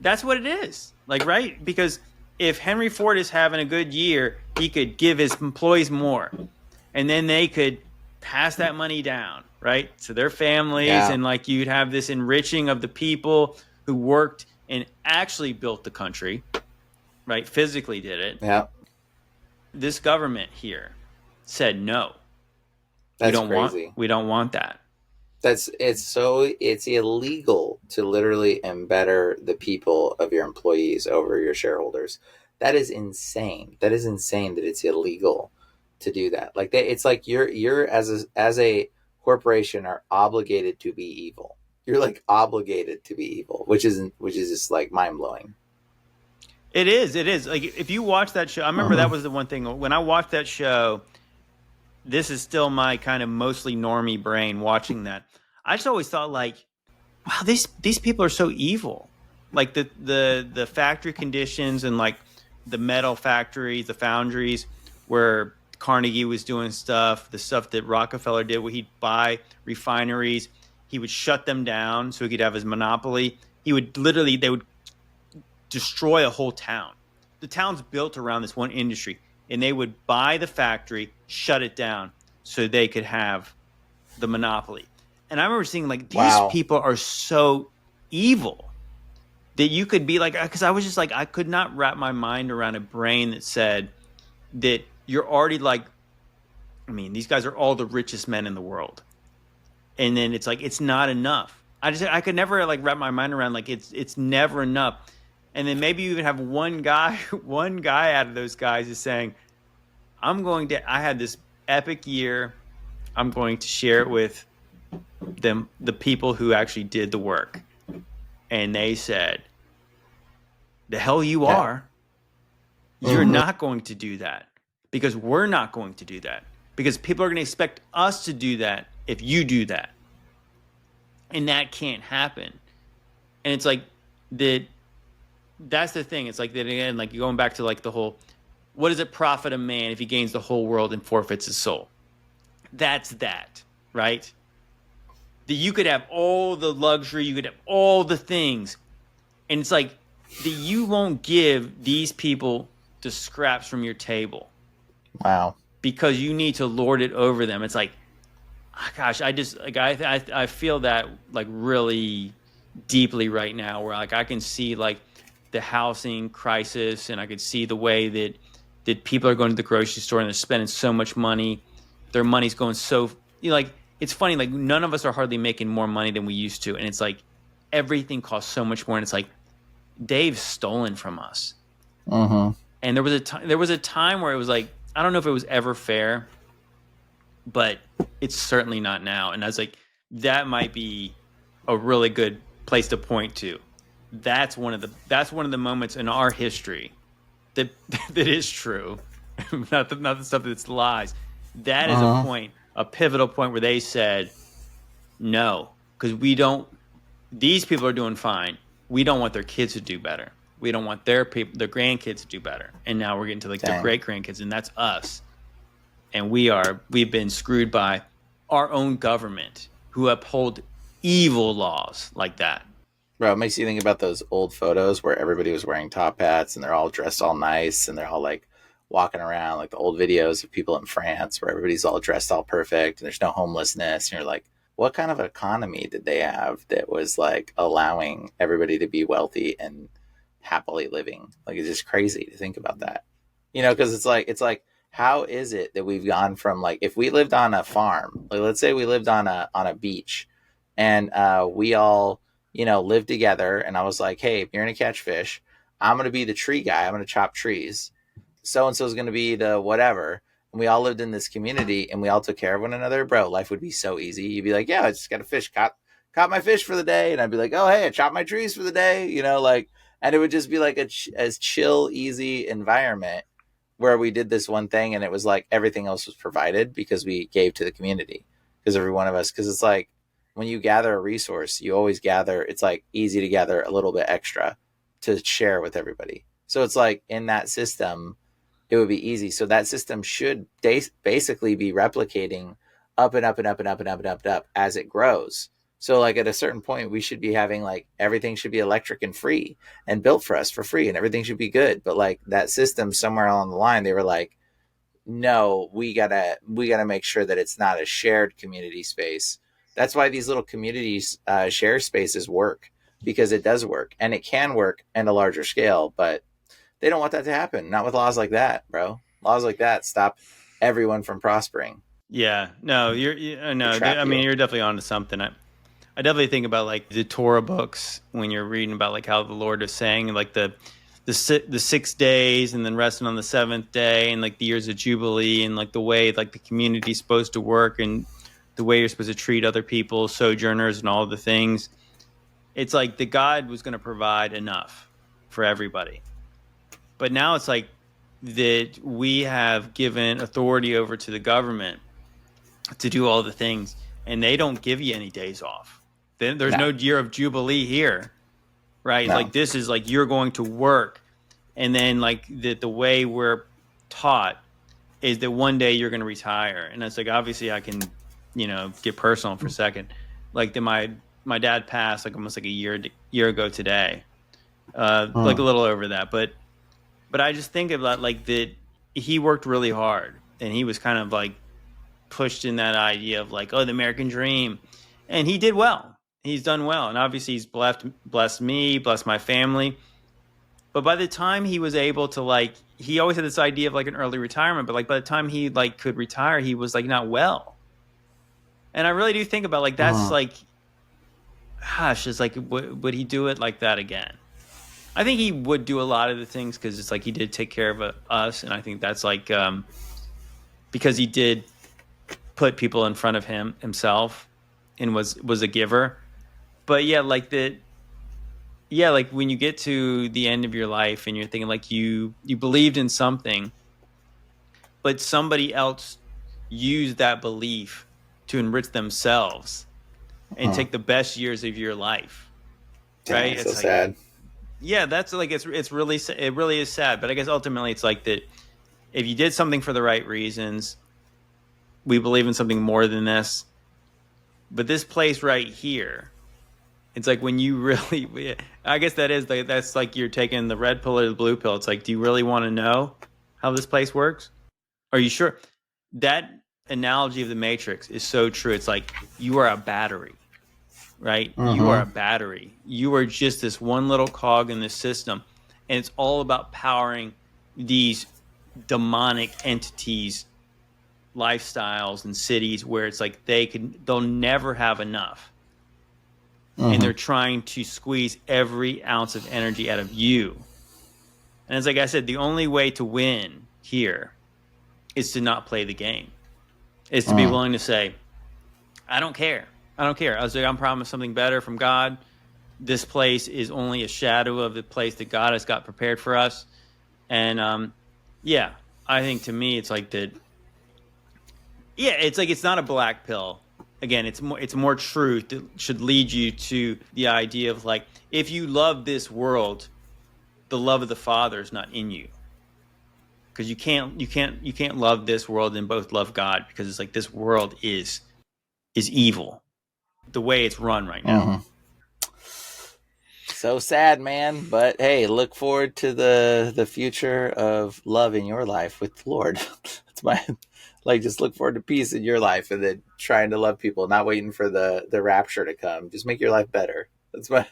That's what it is. Like, right? Because if Henry Ford is having a good year, he could give his employees more, and then they could pass that money down, right, to their families. Yeah. And like you'd have this enriching of the people who worked and actually built the country, right? Physically did it. Yeah. This government here said no. That's crazy. We don't want that. It's illegal to literally embetter the people of your employees over your shareholders. That is insane. That is insane that it's illegal to do that. Like it's like you're as a corporation are obligated to be evil. You're like obligated to be evil, which is just like mind blowing. It is. Like if you watch that show, I remember that was the one thing when I watched that show. This is still my kind of mostly normie brain watching that. I just always thought like, wow, these people are so evil. Like the factory conditions and like the metal factories, the foundries where Carnegie was doing stuff, the stuff that Rockefeller did where he'd buy refineries, he would shut them down so he could have his monopoly. They would destroy a whole town. The town's built around this one industry, and they would buy the factory, shut it down so they could have the monopoly. And I remember seeing like these people are so evil that you could be like, because I was just like, I could not wrap my mind around a brain that said that you're already like, I mean, these guys are all the richest men in the world. And then it's like, it's not enough. I could never like wrap my mind around like it's never enough. And then maybe you even have one guy out of those guys is saying, I had this epic year. I'm going to share it with the people who actually did the work, and they said, the hell you are. You're not going to do that, because we're not going to do that, because people are going to expect us to do that if you do that. And that can't happen. And it's like that's the thing. It's like that again, like going back to like the whole, what does it profit a man if he gains the whole world and forfeits his soul? That's that, right? That you could have all the luxury, you could have all the things. And it's like that you won't give these people the scraps from your table. Wow. Because you need to lord it over them. It's like, gosh, I feel that like really deeply right now, where like I can see like the housing crisis, and I could see the way that people are going to the grocery store and they're spending so much money. Their money's going so, like, it's funny, like none of us are hardly making more money than we used to. And it's like everything costs so much more. And it's like Dave's stolen from us. And there was a time where it was like, I don't know if it was ever fair, but it's certainly not now. And I was like, that might be a really good place to point to. That's one of the moments in our history that is true. not the stuff that's lies. That is a pivotal point where they said, no, because these people are doing fine. We don't want their kids to do better. We don't want their grandkids to do better. And now we're getting to like their great grandkids, and that's us. And we've been screwed by our own government, who uphold evil laws like that. Bro, it makes you think about those old photos where everybody was wearing top hats and they're all dressed all nice and they're all like walking around, like the old videos of people in France where everybody's all dressed all perfect and there's no homelessness. And you're like, what kind of economy did they have that was like allowing everybody to be wealthy and happily living? Like, it's just crazy to think about that, because it's like, how is it that we've gone from, like, if we lived on a farm, like let's say we lived on a beach, and we all, live together, and I was like, hey, if you're going to catch fish, I'm going to be the tree guy. I'm going to chop trees. So-and-so is going to be the whatever. And we all lived in this community, and we all took care of one another. Bro, life would be so easy. You'd be like, yeah, I just got a fish, caught my fish for the day. And I'd be like, oh, hey, I chopped my trees for the day. And it would just be like as chill, easy environment where we did this one thing, and it was like everything else was provided because we gave to the community. Because every one of us, because it's like, when you gather a resource, you always gather, it's like easy to gather a little bit extra to share with everybody. So it's like in that system, it would be easy. So that system should basically be replicating up and up and up and up and up and up and up as it grows. So like at a certain point, we should be having like everything should be electric and free and built for us for free, and everything should be good. But like that system somewhere along the line, they were like, no, we gotta make sure that it's not a shared community space. That's why these little communities share spaces work, because it does work, and it can work in a larger scale, but they don't want that to happen. Not with laws like that, bro. Laws like that stop everyone from prospering. Yeah, no, you're definitely onto something. I definitely think about like the Torah books when you're reading about like how the Lord is saying like the 6 days and then resting on the seventh day, and like the years of Jubilee, and like the way like the community's supposed to work, and the way you're supposed to treat other people, sojourners, and all the things. It's like the God was going to provide enough for everybody. But now it's like that we have given authority over to the government to do all the things, and they don't give you any days off. Then there's no year of Jubilee here, right? No. Like this is like you're going to work, and then like the way we're taught is that one day you're going to retire. And it's like, obviously I can, get personal for a second. Like my dad passed like almost like a year ago today, like a little over that. But I just think about like that he worked really hard, and he was kind of like pushed in that idea of like, oh, the American dream. And he did well. He's done well. And obviously he's blessed me, blessed my family. But by the time he was able to like, he always had this idea of like an early retirement, but like by the time he like could retire, he was like not well. And I really do think about like, that's like, gosh, it's like, would he do it like that again? I think he would do a lot of the things because it's like he did take care of us. And I think that's like, because he did put people in front of himself. and was a giver. But like when you get to the end of your life and you're thinking like you believed in something, but somebody else used that belief to enrich themselves and take the best years of your life. Right? It's it's so sad. Yeah, that's like it really is sad. But I guess ultimately it's like that. If you did something for the right reasons, we believe in something more than this. But this place right here, it's like when you really, I guess that's like you're taking the red pill or the blue pill. It's like, do you really want to know how this place works? Are you sure? That analogy of the Matrix is so true. It's like you are a battery, right? You are a battery. You are just this one little cog in this system. And it's all about powering these demonic entities, lifestyles, and cities where it's like they'll never have enough. And they're trying to squeeze every ounce of energy out of you. And it's like I said, the only way to win here is to not play the game. Is to be willing to say, I don't care. I don't care. I was like, I'm promised something better from God. This place is only a shadow of the place that God has got prepared for us. And yeah, I think to me it's like that. Yeah, it's like it's not a black pill. Again, it's more truth that should lead you to the idea of like, if you love this world, the love of the Father is not in you. Because you can't love this world and both love God, because it's like this world is evil, the way it's run right now. So sad, man. But hey, look forward to the future of love in your life with the Lord. That's my just look forward to peace in your life, and then trying to love people, not waiting for the rapture to come. Just make your life better. That's my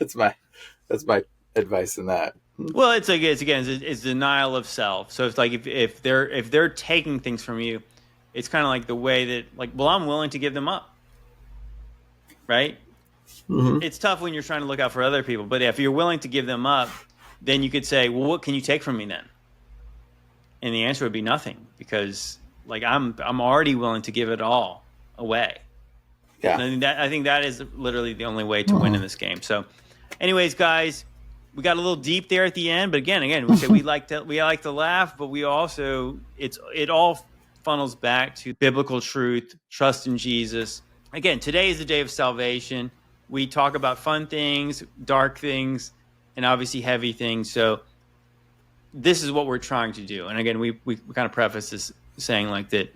advice in that. Well, it's denial of self. So it's like if they're taking things from you, it's kind of like the way that like, well, I'm willing to give them up, right? It's tough when you're trying to look out for other people, but if you're willing to give them up, then you could say, well, what can you take from me then? And the answer would be nothing, because like I'm already willing to give it all away. Yeah, and I think that is literally the only way to win in this game. So, anyways, guys, we got a little deep there at the end, but again, we say we like to laugh, but we also it all funnels back to biblical truth, trust in Jesus. Again, today is the day of salvation. We talk about fun things, dark things, and obviously heavy things. So this is what we're trying to do. And again, we kind of preface this saying like that.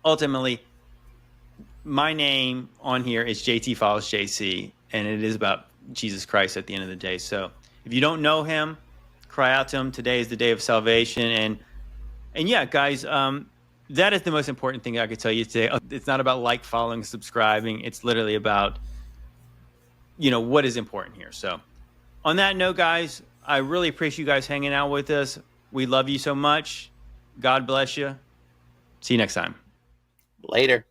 Ultimately, my name on here is JT Follows JC, and it is about Jesus Christ at the end of the day. So if you don't know him, cry out to him. Today is the day of salvation. And yeah, guys, that is the most important thing I could tell you today. It's not about following, subscribing. It's literally about, what is important here. So on that note, guys, I really appreciate you guys hanging out with us. We love you so much. God bless you. See you next time. Later.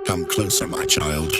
Come closer, my child.